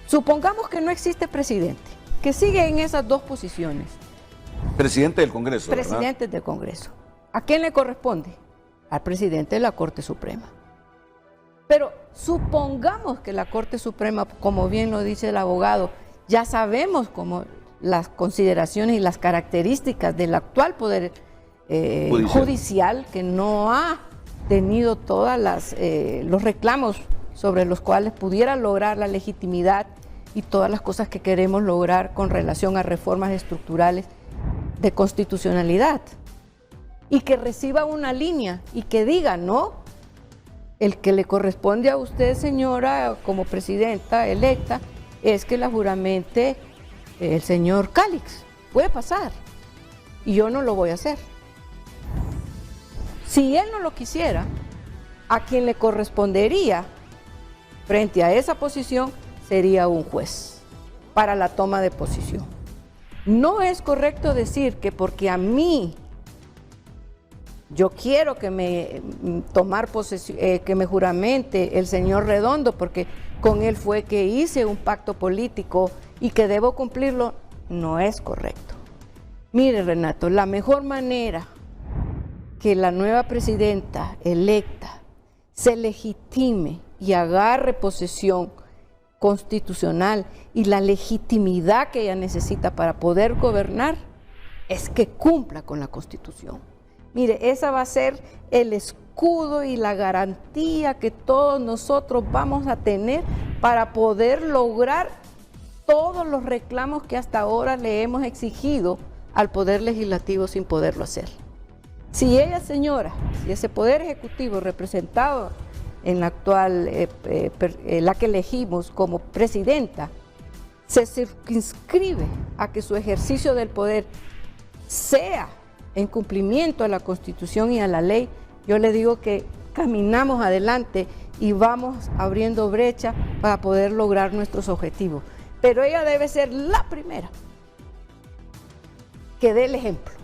Supongamos que no existe presidente, que sigue en esas dos posiciones. Presidente del Congreso, ¿verdad? Presidente del Congreso. ¿A quién le corresponde? Al presidente de la Corte Suprema. Pero supongamos que la Corte Suprema, como bien lo dice el abogado, ya sabemos cómo las consideraciones y las características del actual Poder judicial, que no ha tenido todos los reclamos sobre los cuales pudiera lograr la legitimidad y todas las cosas que queremos lograr con relación a reformas estructurales de constitucionalidad. y que reciba una línea y que diga, no, el que le corresponde a usted, señora, como presidenta electa, es que la juramente el señor Calix. Puede pasar y yo no lo voy a hacer. Si él no lo quisiera, a quien le correspondería frente a esa posición sería un juez para la toma de posición. No es correcto decir que porque a mí yo quiero que me que me juramente el señor Redondo, porque con él fue que hice un pacto político y que debo cumplirlo, no es correcto. Mire, Renato, la mejor manera que la nueva presidenta electa se legitime y agarre posesión constitucional y la legitimidad que ella necesita para poder gobernar es que cumpla con la Constitución. Mire, esa va a ser el escudo y la garantía que todos nosotros vamos a tener para poder lograr todos los reclamos que hasta ahora le hemos exigido al Poder Legislativo sin poderlo hacer. Si ella, señora, si ese Poder Ejecutivo representado en la actual, la que elegimos como presidenta, se circunscribe a que su ejercicio del poder sea en cumplimiento a la Constitución y a la ley, yo le digo que caminamos adelante y vamos abriendo brecha para poder lograr nuestros objetivos. Pero ella debe ser la primera que dé el ejemplo.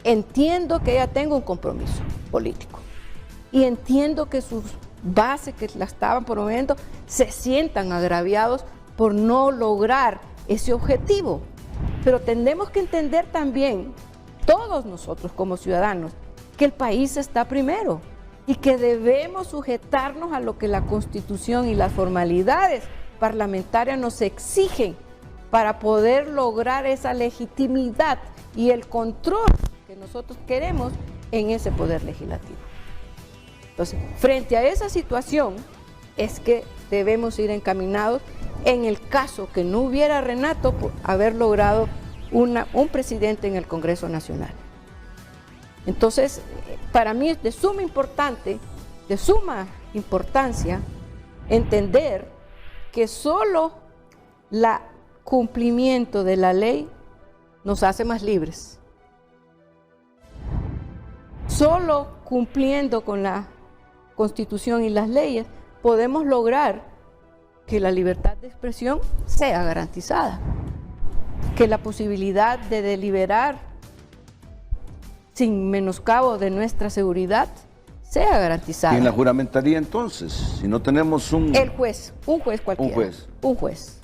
Entiendo que ella tenga un compromiso político y entiendo que sus bases que la estaban promoviendo se sientan agraviados por no lograr ese objetivo. Pero tenemos que entender también, todos nosotros como ciudadanos, que el país está primero y que debemos sujetarnos a lo que la Constitución y las formalidades parlamentarias nos exigen para poder lograr esa legitimidad y el control que nosotros queremos en ese poder legislativo. Entonces, frente a esa situación es que debemos ir encaminados en el caso que no hubiera, Renato, por haber logrado un presidente en el Congreso Nacional. Entonces, para mí es de suma importancia entender que solo el cumplimiento de la ley nos hace más libres. Solo cumpliendo con la Constitución y las leyes podemos lograr que la libertad de expresión sea garantizada, que la posibilidad de deliberar sin menoscabo de nuestra seguridad sea garantizada. ¿Quién la juramentaría entonces? Si no tenemos un juez cualquiera. Un juez.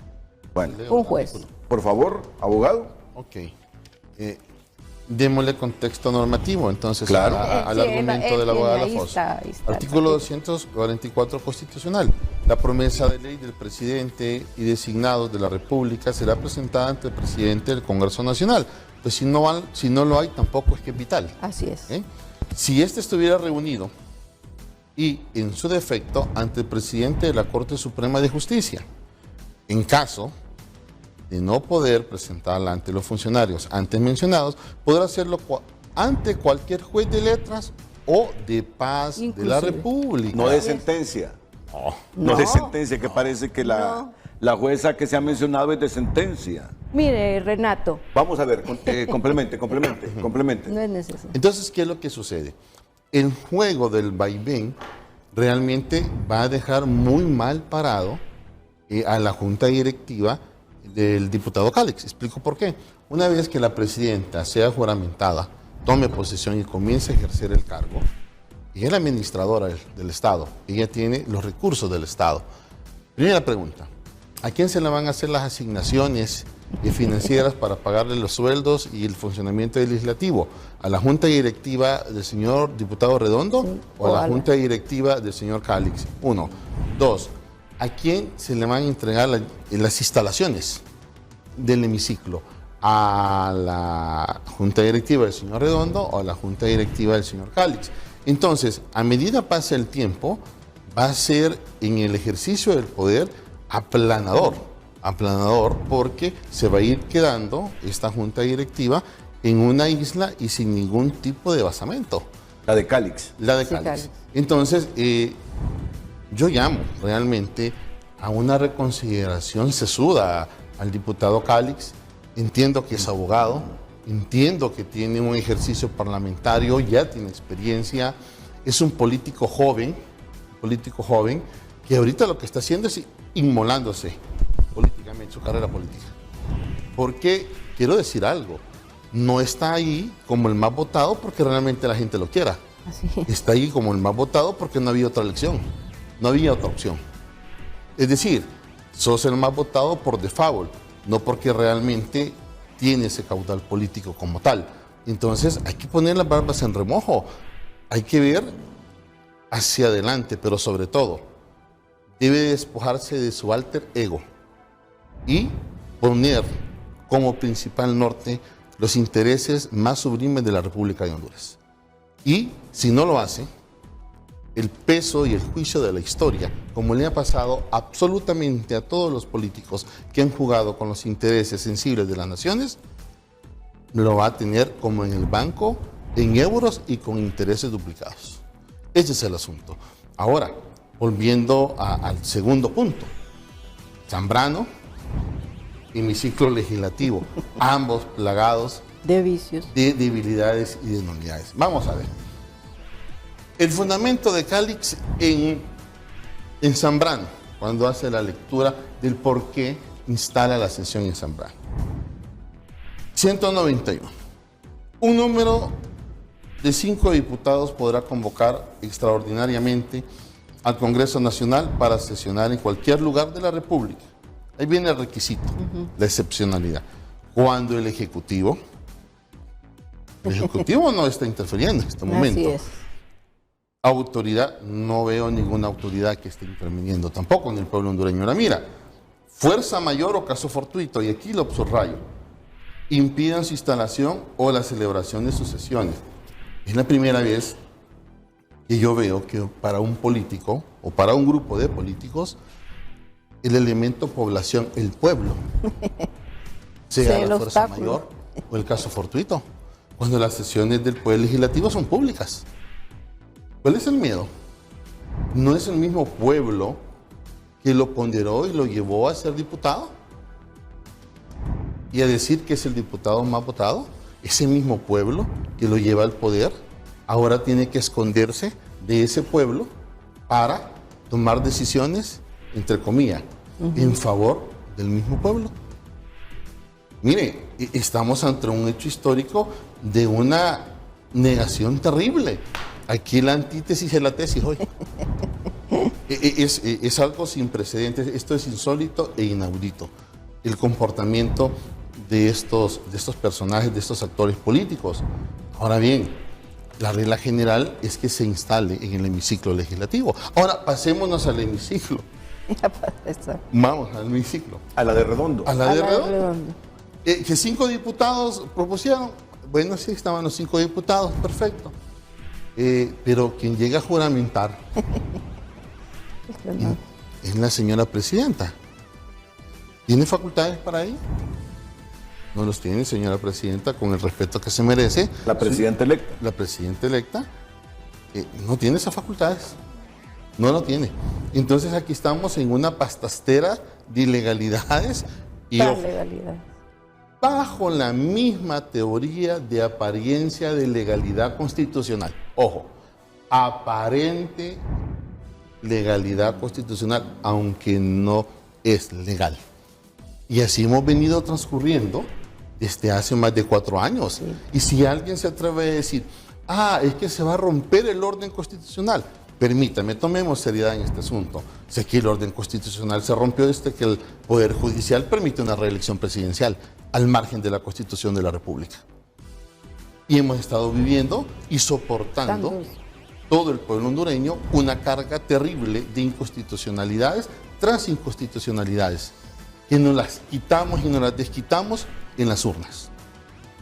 Bueno, un juez. Por favor, abogado. Ok. Démosle contexto normativo, entonces, claro, al argumento de la abogada Lafosse. Artículo 244 constitucional. La promesa de ley del presidente y designados de la República será presentada ante el presidente del Congreso Nacional. Pues si no lo hay, tampoco es que es vital. Así es. Si este estuviera reunido y, en su defecto, ante el presidente de la Corte Suprema de Justicia, en caso de no poder presentarla ante los funcionarios antes mencionados, podrá hacerlo ante cualquier juez de letras o de paz de la República. No de sentencia. No de sentencia, que parece que la jueza que se ha mencionado es de sentencia. Mire, Renato. Vamos a ver, complemente. No es necesario. Entonces, ¿qué es lo que sucede? El juego del vaivén realmente va a dejar muy mal parado a la junta directiva del diputado Calix. Explico por qué. Una vez que la presidenta sea juramentada, tome posesión y comience a ejercer el cargo, ella es la administradora del Estado, ella tiene los recursos del Estado. Primera pregunta, ¿a quién se le van a hacer las asignaciones financieras para pagarle los sueldos y el funcionamiento legislativo? ¿A la junta directiva del señor diputado Redondo o a la junta directiva del señor Calix? 1. 2. ¿A quién se le van a entregar las instalaciones del hemiciclo? ¿A la junta directiva del señor Redondo o a la junta directiva del señor Calix? Entonces, a medida pasa el tiempo, va a ser en el ejercicio del poder aplanador porque se va a ir quedando esta junta directiva en una isla y sin ningún tipo de basamento. La de Calix. La de Sí, Calix. Calix. Entonces, yo llamo realmente a una reconsideración sesuda al diputado Calix. Entiendo que es abogado, entiendo que tiene un ejercicio parlamentario, ya tiene experiencia, es un político joven que ahorita lo que está haciendo es inmolándose políticamente, su carrera política. Porque, quiero decir algo, no está ahí como el más votado porque realmente la gente lo quiera. Así es. Está ahí como el más votado porque no había otra elección, no había otra opción. Es decir, sos el más votado por default, no porque realmente tiene ese caudal político como tal. Entonces hay que poner las barbas en remojo, hay que ver hacia adelante, pero sobre todo debe despojarse de su alter ego y poner como principal norte los intereses más sublimes de la República de Honduras. Y si no lo hace, el peso y el juicio de la historia, como le ha pasado absolutamente a todos los políticos que han jugado con los intereses sensibles de las naciones, lo va a tener como en el banco, en euros y con intereses duplicados. Ese es el asunto. Ahora, volviendo al segundo punto, Zambrano, hemiciclo legislativo, ambos plagados De vicios. de debilidades y de nulidades. Vamos a ver. El fundamento de Calix en Zambrano, cuando hace la lectura del por qué instala la sesión en Zambrano. 191. Un número de 5 diputados podrá convocar extraordinariamente al Congreso Nacional para sesionar en cualquier lugar de la República. Ahí viene el requisito, la excepcionalidad. Cuando el Ejecutivo no está interfiriendo en este momento. Así es. Autoridad, no veo ninguna autoridad que esté interviniendo tampoco en el pueblo hondureño. Ahora mira, fuerza mayor o caso fortuito, y aquí lo subrayo, impidan su instalación o la celebración de sus sesiones. Es la primera vez que yo veo que para un político o para un grupo de políticos, el elemento población, el pueblo, sea Sí, la el fuerza obstáculo. mayor o el caso fortuito, cuando las sesiones del Poder Legislativo son públicas. ¿Cuál es el miedo? ¿No es el mismo pueblo que lo ponderó y lo llevó a ser diputado? Y a decir que es el diputado más votado. Ese mismo pueblo que lo lleva al poder, ahora tiene que esconderse de ese pueblo para tomar decisiones, entre comillas, en favor del mismo pueblo. Mire, estamos ante un hecho histórico de una negación terrible. Aquí la antítesis es la tesis hoy. Es algo sin precedentes. Esto es insólito e inaudito. El comportamiento de estos personajes, de estos actores políticos. Ahora bien, la regla general es que se instale en el hemiciclo legislativo. Ahora, pasémonos al hemiciclo. Vamos al hemiciclo. A la de Redondo. A la de A la Redondo. Redondo. Que 5 diputados propusieron. Bueno, sí, estaban los 5 diputados, perfecto. Pero quien llega a juramentar es la señora presidenta. ¿Tiene facultades para ello? No los tiene, señora presidenta, con el respeto que se merece. La presidenta electa. La presidenta electa no tiene esas facultades. No lo tiene. Entonces aquí estamos en una pastastera de ilegalidades y Para ojo, legalidad. bajo la misma teoría de apariencia de legalidad constitucional. Ojo, aparente legalidad constitucional, aunque no es legal. Y así hemos venido transcurriendo desde hace más de 4 años. Sí. Y si alguien se atreve a decir, es que se va a romper el orden constitucional, permítame, tomemos seriedad en este asunto. Si aquí el orden constitucional se rompió desde que el Poder Judicial permite una reelección presidencial al margen de la Constitución de la República. Y hemos estado viviendo y soportando Tantos. todo el pueblo hondureño una carga terrible de inconstitucionalidades tras inconstitucionalidades, que nos las quitamos y nos las desquitamos en las urnas.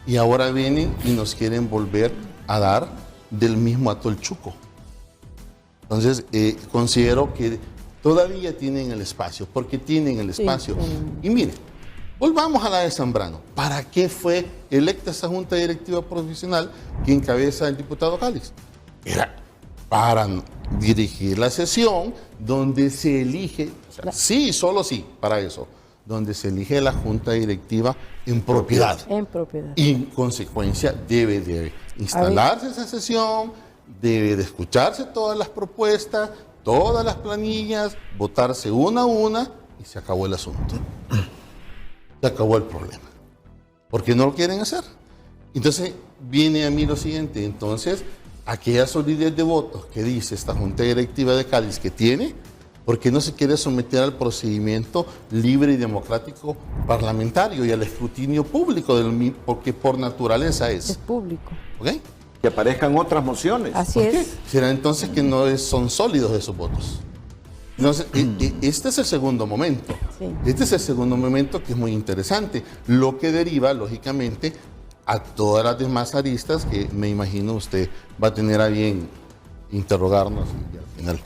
Y ahora vienen y nos quieren volver a dar del mismo atol chuco. Entonces, considero que todavía tienen el espacio, porque tienen el espacio. sí. Y mire, Volvamos a la de Zambrano. ¿Para qué fue electa esa junta directiva profesional que encabeza el diputado Calix? Era para dirigir la sesión donde se elige, o sea, sí, solo sí, para eso, donde se elige la junta directiva en propiedad. En propiedad. Y en consecuencia debe de instalarse esa sesión, debe de escucharse todas las propuestas, todas las planillas, votarse una a una y se acabó el asunto. Se acabó el problema. ¿Por qué no lo quieren hacer? Entonces viene a mí lo siguiente, entonces aquella solidez de votos que dice esta junta directiva de Cádiz que tiene, ¿por qué no se quiere someter al procedimiento libre y democrático parlamentario y al escrutinio público del mismo? Porque por naturaleza Es público. ¿Ok? Que aparezcan otras mociones. Así ¿Por qué? es. Será entonces que no son sólidos esos votos. Entonces, este es el segundo momento. Sí. Este es el segundo momento que es muy interesante, lo que deriva, lógicamente, a todas las demás aristas que me imagino usted va a tener a bien interrogarnos y al final.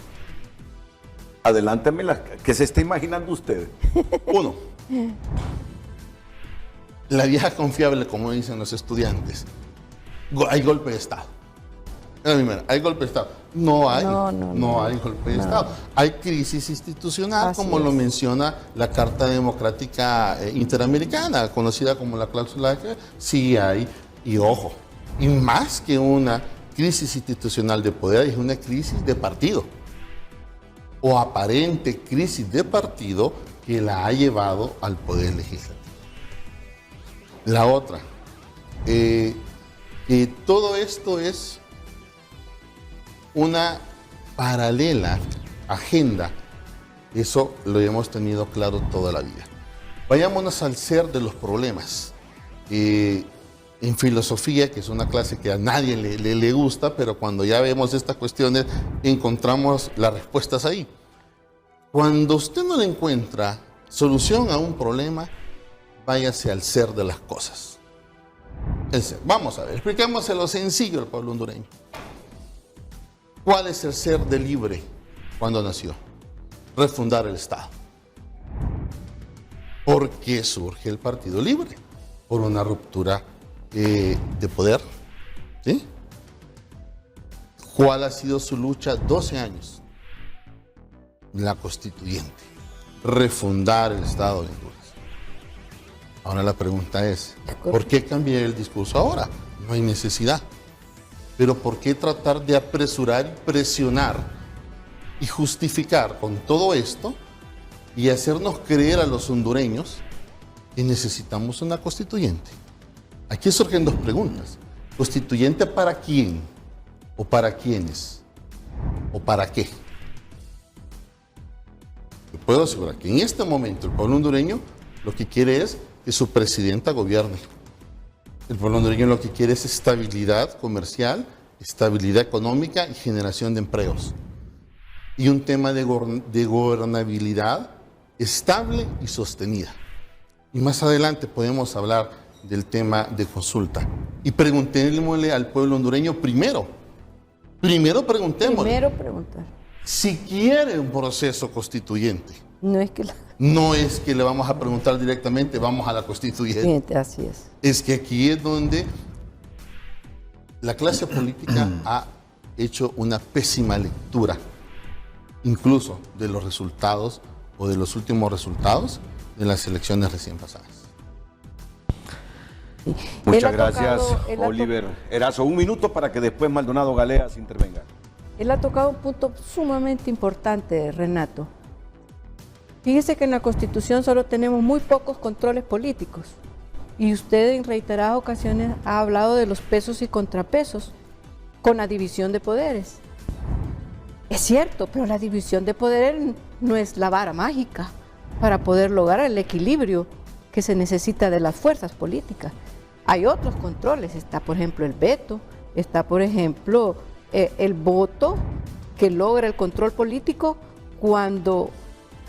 Adelánteme las que se está imaginando usted. Uno, la vieja confiable, como dicen los estudiantes. Hay golpe de Estado. Es la primera, hay golpe de Estado. No hay golpe de Estado. Hay crisis institucional, Así como es. lo menciona la Carta Democrática Interamericana, conocida como la cláusula de... Sí hay, y ojo, y más que una crisis institucional de poder, es una crisis de partido, o aparente crisis de partido que la ha llevado al poder legislativo. La otra, que todo esto es una paralela agenda, eso lo hemos tenido claro toda la vida. Vayámonos al ser de los problemas. En filosofía, que es una clase que a nadie le gusta, pero cuando ya vemos estas cuestiones encontramos las respuestas ahí. Cuando usted no le encuentra solución a un problema, váyase al ser de las cosas. El ser. Vamos a ver, expliquémoselo sencillo al pueblo hondureño. ¿Cuál es el ser de Libre cuando nació? Refundar el Estado. ¿Por qué surge el Partido Libre? Por una ruptura de poder. ¿Sí? ¿Cuál ha sido su lucha? 12 años. La constituyente. Refundar el Estado de Honduras. Ahora la pregunta es, ¿por qué cambiar el discurso ahora? No hay necesidad. Pero ¿por qué tratar de apresurar y presionar y justificar con todo esto y hacernos creer a los hondureños que necesitamos una constituyente? Aquí surgen dos preguntas. ¿Constituyente para quién? ¿O para quiénes? ¿O para qué? Yo puedo asegurar que en este momento el pueblo hondureño lo que quiere es que su presidenta gobierne. El pueblo hondureño lo que quiere es estabilidad comercial, estabilidad económica y generación de empleos. Y un tema de gobernabilidad estable y sostenida. Y más adelante podemos hablar del tema de consulta. Y preguntémosle al pueblo hondureño primero preguntémosle Primero preguntar. si quiere un proceso constituyente. No es que la No es que le vamos a preguntar directamente, vamos a la constituyente. así es. Es que aquí es donde la clase política ha hecho una pésima lectura, incluso de los resultados o de los últimos resultados de las elecciones recién pasadas. Muchas gracias, Oliver Erazo. Un minuto para que después Maldonado Galeas intervenga. Él ha tocado un punto sumamente importante, Renato. Fíjese que en la Constitución solo tenemos muy pocos controles políticos. Y usted en reiteradas ocasiones ha hablado de los pesos y contrapesos con la división de poderes. Es cierto, pero la división de poderes no es la vara mágica para poder lograr el equilibrio que se necesita de las fuerzas políticas. Hay otros controles, está por ejemplo el veto, está por ejemplo el voto que logra el control político cuando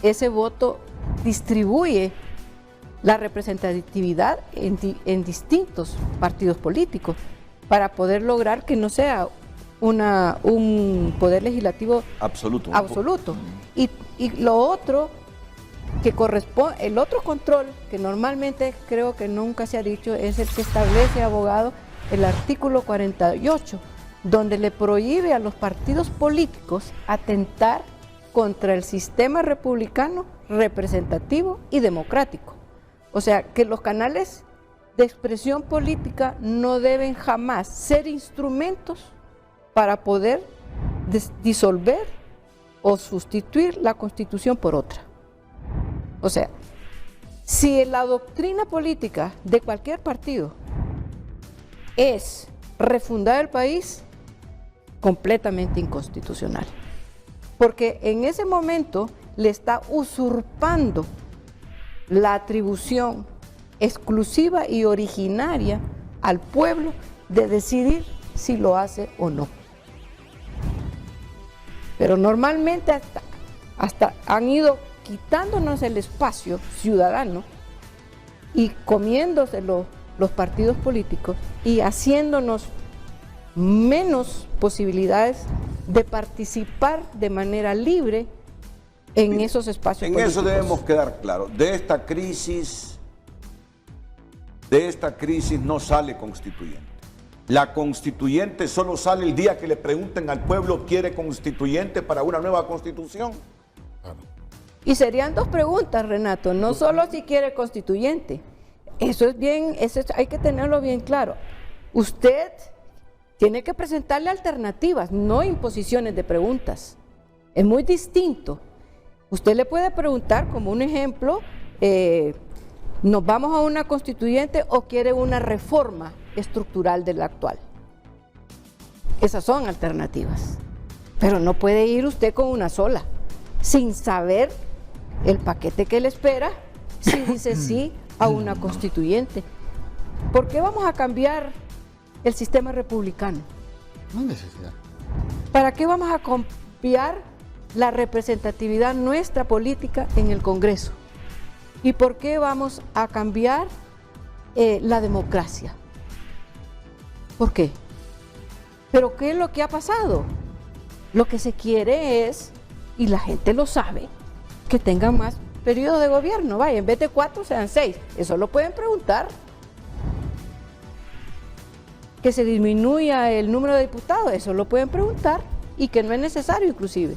ese voto distribuye la representatividad en distintos partidos políticos para poder lograr que no sea un poder legislativo Absoluto. absoluto. Y lo otro que corresponde, el otro control que normalmente creo que nunca se ha dicho es el que establece, abogado, el artículo 48, donde le prohíbe a los partidos políticos atentar contra el sistema republicano, representativo y democrático. O sea, que los canales de expresión política no deben jamás ser instrumentos para poder disolver o sustituir la Constitución por otra. O sea, si la doctrina política de cualquier partido es refundar el país, completamente inconstitucional. Porque en ese momento le está usurpando la atribución exclusiva y originaria al pueblo de decidir si lo hace o no. Pero normalmente hasta han ido quitándonos el espacio ciudadano y comiéndoselo los partidos políticos y haciéndonos menos posibilidades de participar de manera libre en esos espacios políticos. En eso debemos quedar claros. De esta crisis no sale constituyente. La constituyente solo sale el día que le pregunten al pueblo, ¿quiere constituyente para una nueva constitución? Y serían dos preguntas, Renato, no solo si quiere constituyente. Eso es bien, hay que tenerlo bien claro. Usted tiene que presentarle alternativas, no imposiciones de preguntas. Es muy distinto. Usted le puede preguntar, como un ejemplo, ¿nos vamos a una constituyente o quiere una reforma estructural de la actual? Esas son alternativas. Pero no puede ir usted con una sola, sin saber el paquete que le espera, si dice sí a una constituyente. ¿Por qué vamos a cambiar el sistema republicano? No hay necesidad. ¿Para qué vamos a cambiar la representatividad nuestra política en el Congreso? ¿Y por qué vamos a cambiar la democracia? ¿Por qué? ¿Pero qué es lo que ha pasado? Lo que se quiere es, y la gente lo sabe, que tengan más periodos de gobierno. Vaya, en vez de 4 sean 6. Eso lo pueden preguntar. Que se disminuya el número de diputados, eso lo pueden preguntar, y que no es necesario inclusive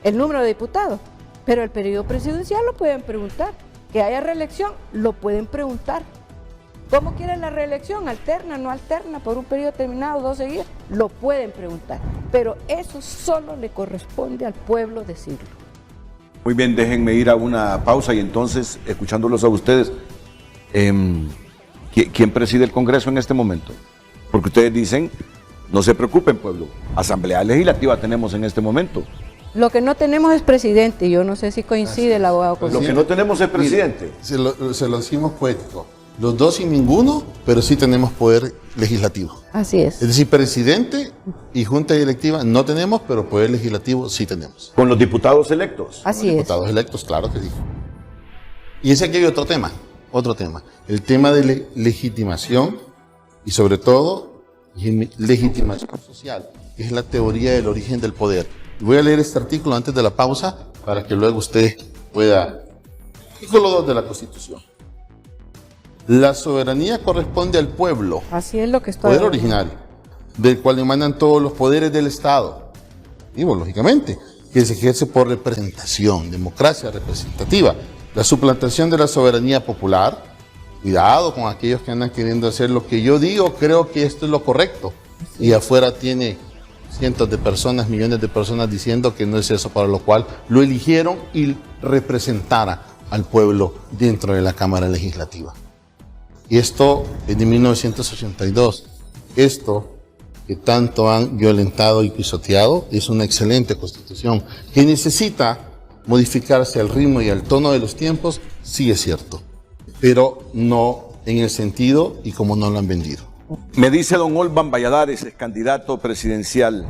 el número de diputados, pero el periodo presidencial lo pueden preguntar. Que haya reelección, lo pueden preguntar. ¿Cómo quieren la reelección? ¿Alterna, no alterna, por un periodo determinado, 2 seguidos? Lo pueden preguntar, pero eso solo le corresponde al pueblo decirlo. Muy bien, déjenme ir a una pausa y entonces, escuchándolos a ustedes, ¿quién preside el Congreso en este momento? Porque ustedes dicen, no se preocupen, pueblo, Asamblea Legislativa tenemos en este momento. Lo que no tenemos es presidente, yo no sé si coincide el abogado con Lo que no tenemos es presidente. Mire, se lo decimos poético. Los dos sin ninguno, pero sí tenemos poder legislativo. Así es. Es decir, presidente y junta directiva no tenemos, pero poder legislativo sí tenemos. Con los diputados electos. Así Los es. diputados electos, claro que sí. Y ese aquí hay otro tema. El tema de legitimación y sobre todo legitimación social, que es la teoría del origen del poder. Voy a leer este artículo antes de la pausa para que luego usted pueda... Artículo 2 de la Constitución. La soberanía corresponde al pueblo, Así es lo que estoy poder hablando. original, del cual emanan todos los poderes del Estado. Digo, lógicamente, que se ejerce por representación, democracia representativa. La suplantación de la soberanía popular, cuidado con aquellos que andan queriendo hacer lo que yo digo, creo que esto es lo correcto. Y afuera tiene cientos de personas, millones de personas diciendo que no es eso, para lo cual lo eligieron y representara al pueblo dentro de la Cámara Legislativa. Y esto es de 1982. Esto que tanto han violentado y pisoteado es una excelente Constitución que necesita modificarse al ritmo y al tono de los tiempos, sí es cierto, pero no en el sentido y como no lo han vendido. Me dice don Olvan Valladares, ex candidato presidencial,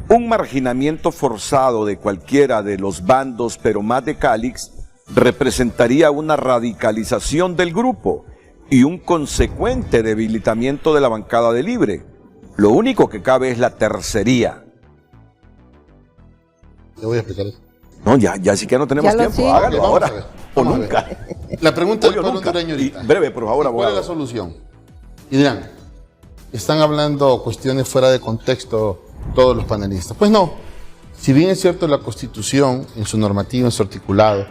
un marginamiento forzado de cualquiera de los bandos, pero más de Calix, representaría una radicalización del grupo y un consecuente debilitamiento de la bancada de Libre. Lo único que cabe es la tercería. Te voy a explicar eso. No, ya siquiera no tenemos Ya lo tiempo. sí. Hágalo Vamos ahora a ver, o vamos a nunca. ver. La pregunta del Hoy o pueblo nunca. hondureño ahorita. Y breve, por favor, ¿Cuál es la abogado. solución? Y dirán, están hablando cuestiones fuera de contexto todos los panelistas. Pues no. Si bien es cierto la Constitución, en su normativa, en su articulado,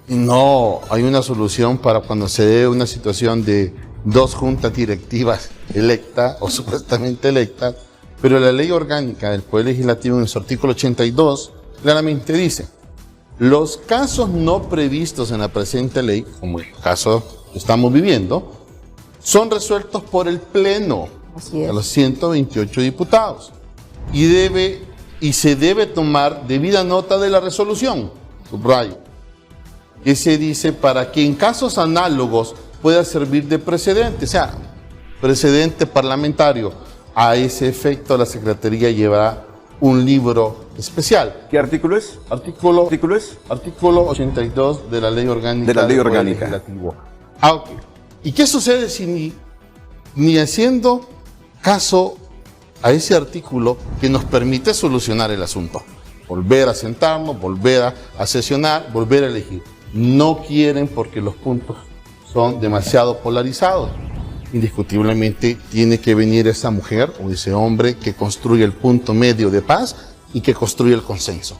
no hay una solución para cuando se dé una situación de dos juntas directivas electas o supuestamente electas, pero la ley orgánica del Poder Legislativo en su artículo 82 claramente dice: los casos no previstos en la presente ley, como el caso que estamos viviendo, son resueltos por el Pleno Así es. de los 128 diputados y se debe tomar debida nota de la resolución, subrayo, que se dice para que en casos análogos pueda servir de precedente, o sea, precedente parlamentario. A ese efecto la Secretaría llevará un libro especial. ¿Qué artículo es? Artículo ¿Artículo es? Artículo 82 de la Ley Orgánica. De la Ley del Poder Orgánica. Legislativo. Ok. ¿Y qué sucede si ni haciendo caso a ese artículo que nos permite solucionar el asunto? Volver a sentarnos, volver a sesionar, volver a elegir. No quieren porque los puntos son demasiado polarizados. Indiscutiblemente tiene que venir esa mujer o ese hombre que construye el punto medio de paz y que construye el consenso.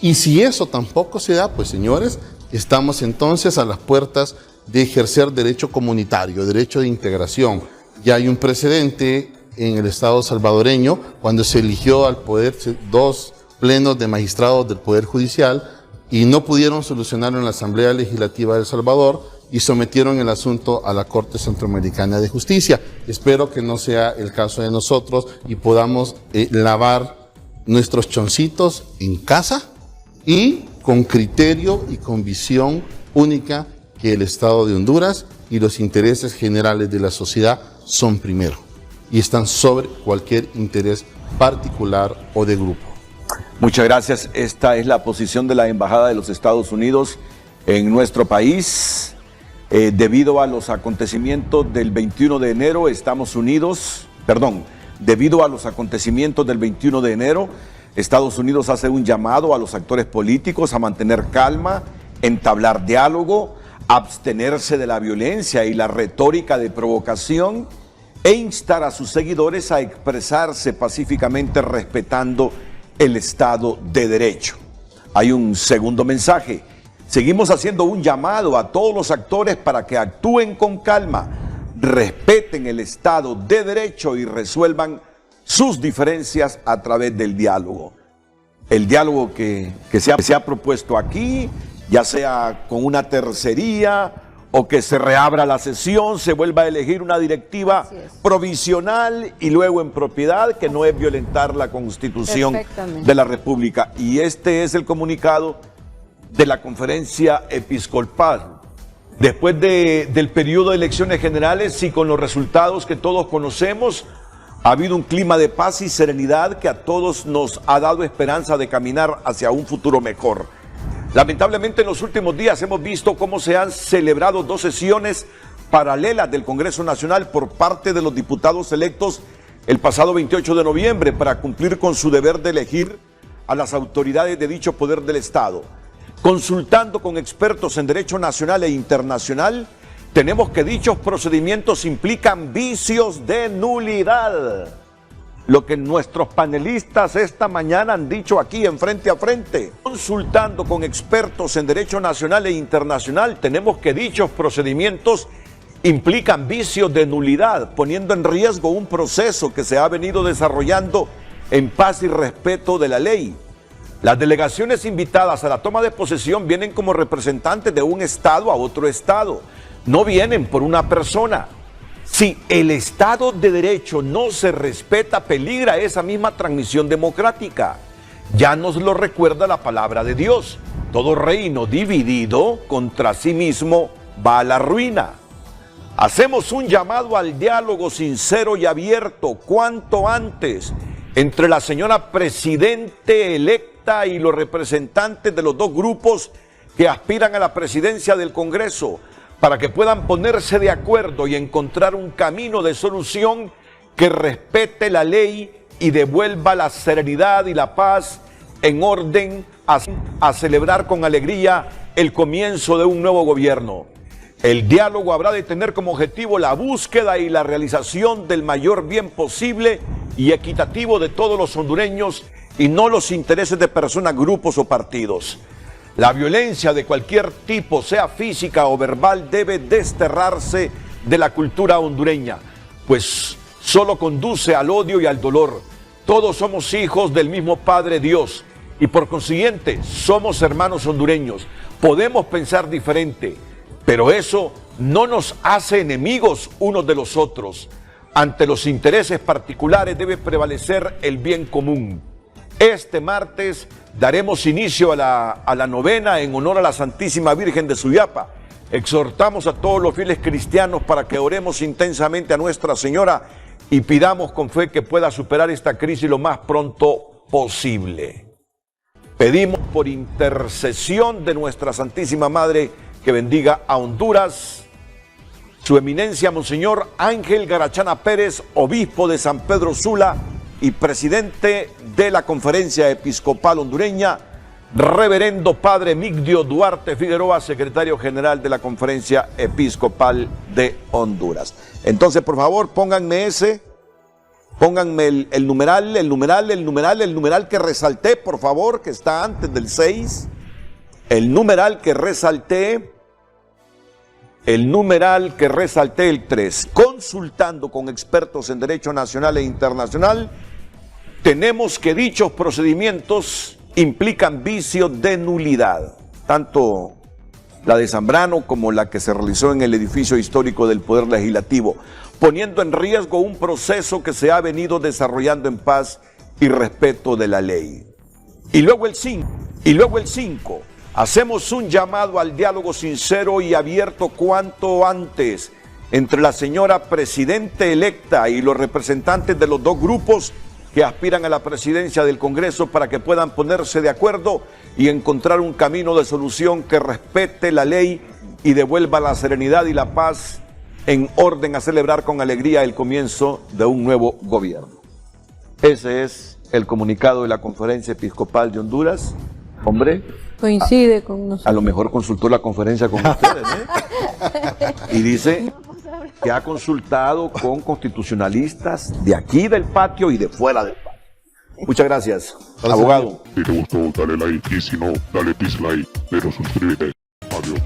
Y si eso tampoco se da, pues señores, estamos entonces a las puertas de ejercer derecho comunitario, derecho de integración. Ya hay un precedente en el Estado salvadoreño cuando se eligió al poder dos plenos de magistrados del Poder Judicial y no pudieron solucionarlo en la Asamblea Legislativa de El Salvador y sometieron el asunto a la Corte Centroamericana de Justicia. Espero que no sea el caso de nosotros y podamos lavar nuestros choncitos en casa y con criterio y con visión única que el Estado de Honduras y los intereses generales de la sociedad son primero y están sobre cualquier interés particular o de grupo. Muchas gracias. Esta es la posición de la Embajada de los Estados Unidos en nuestro país. Debido a los acontecimientos del 21 de enero, debido a los acontecimientos del 21 de enero, Estados Unidos hace un llamado a los actores políticos a mantener calma, entablar diálogo, abstenerse de la violencia y la retórica de provocación e instar a sus seguidores a expresarse pacíficamente respetando el Estado de Derecho. Hay un segundo mensaje. Seguimos haciendo un llamado a todos los actores para que actúen con calma, respeten el Estado de Derecho y resuelvan sus diferencias a través del diálogo. El diálogo que se ha propuesto aquí, ya sea con una tercería o que se reabra la sesión, se vuelva a elegir una directiva provisional y luego en propiedad, que no es violentar la Constitución de la República. Y este es el comunicado de la Conferencia Episcopal. Después del periodo de elecciones generales y con los resultados que todos conocemos, ha habido un clima de paz y serenidad que a todos nos ha dado esperanza de caminar hacia un futuro mejor. Lamentablemente en los últimos días hemos visto cómo se han celebrado dos sesiones paralelas del Congreso Nacional por parte de los diputados electos el pasado 28 de noviembre para cumplir con su deber de elegir a las autoridades de dicho poder del Estado. Consultando con expertos en derecho nacional e internacional, tenemos que dichos procedimientos implican vicios de nulidad. Lo que nuestros panelistas esta mañana han dicho aquí en Frente a Frente. Consultando con expertos en derecho nacional e internacional, tenemos que dichos procedimientos implican vicios de nulidad, poniendo en riesgo un proceso que se ha venido desarrollando en paz y respeto de la ley. Las delegaciones invitadas a la toma de posesión vienen como representantes de un estado a otro estado, no vienen por una persona. Si el Estado de Derecho no se respeta, peligra esa misma transmisión democrática. Ya nos lo recuerda la palabra de Dios. Todo reino dividido contra sí mismo va a la ruina. Hacemos un llamado al diálogo sincero y abierto cuanto antes entre la señora presidente electa y los representantes de los dos grupos que aspiran a la presidencia del Congreso, para que puedan ponerse de acuerdo y encontrar un camino de solución que respete la ley y devuelva la serenidad y la paz en orden a celebrar con alegría el comienzo de un nuevo gobierno. El diálogo habrá de tener como objetivo la búsqueda y la realización del mayor bien posible y equitativo de todos los hondureños y no los intereses de personas, grupos o partidos. La violencia de cualquier tipo, sea física o verbal, debe desterrarse de la cultura hondureña, pues solo conduce al odio y al dolor. Todos somos hijos del mismo Padre Dios y por consiguiente somos hermanos hondureños. Podemos pensar diferente, pero eso no nos hace enemigos unos de los otros. Ante los intereses particulares debe prevalecer el bien común. Este martes daremos inicio a la novena en honor a la Santísima Virgen de Suyapa. Exhortamos a todos los fieles cristianos para que oremos intensamente a Nuestra Señora y pidamos con fe que pueda superar esta crisis lo más pronto posible. Pedimos por intercesión de Nuestra Santísima Madre que bendiga a Honduras. Su Eminencia Monseñor Ángel Garachana Pérez, obispo de San Pedro Sula y presidente de la Conferencia Episcopal Hondureña, Reverendo Padre Migdio Duarte Figueroa, secretario general de la Conferencia Episcopal de Honduras. Entonces, por favor, pónganme el numeral que resalté, por favor, que está antes del 6. El numeral que resalté, el 3. Consultando con expertos en derecho nacional e internacional, tenemos que dichos procedimientos implican vicio de nulidad, tanto la de Zambrano como la que se realizó en el edificio histórico del Poder Legislativo, poniendo en riesgo un proceso que se ha venido desarrollando en paz y respeto de la ley. Y luego el 5, hacemos un llamado al diálogo sincero y abierto cuanto antes entre la señora presidente electa y los representantes de los dos grupos que aspiran a la presidencia del Congreso para que puedan ponerse de acuerdo y encontrar un camino de solución que respete la ley y devuelva la serenidad y la paz en orden a celebrar con alegría el comienzo de un nuevo gobierno. Ese es el comunicado de la Conferencia Episcopal de Honduras. Hombre, coincide con nosotros. A lo mejor consultó la conferencia con ustedes, ¿eh? Y dice que ha consultado con constitucionalistas de aquí del patio y de fuera del patio. Muchas gracias, abogado. Si te gustó, dale like, y si no, dale dislike, pero suscríbete. Adiós.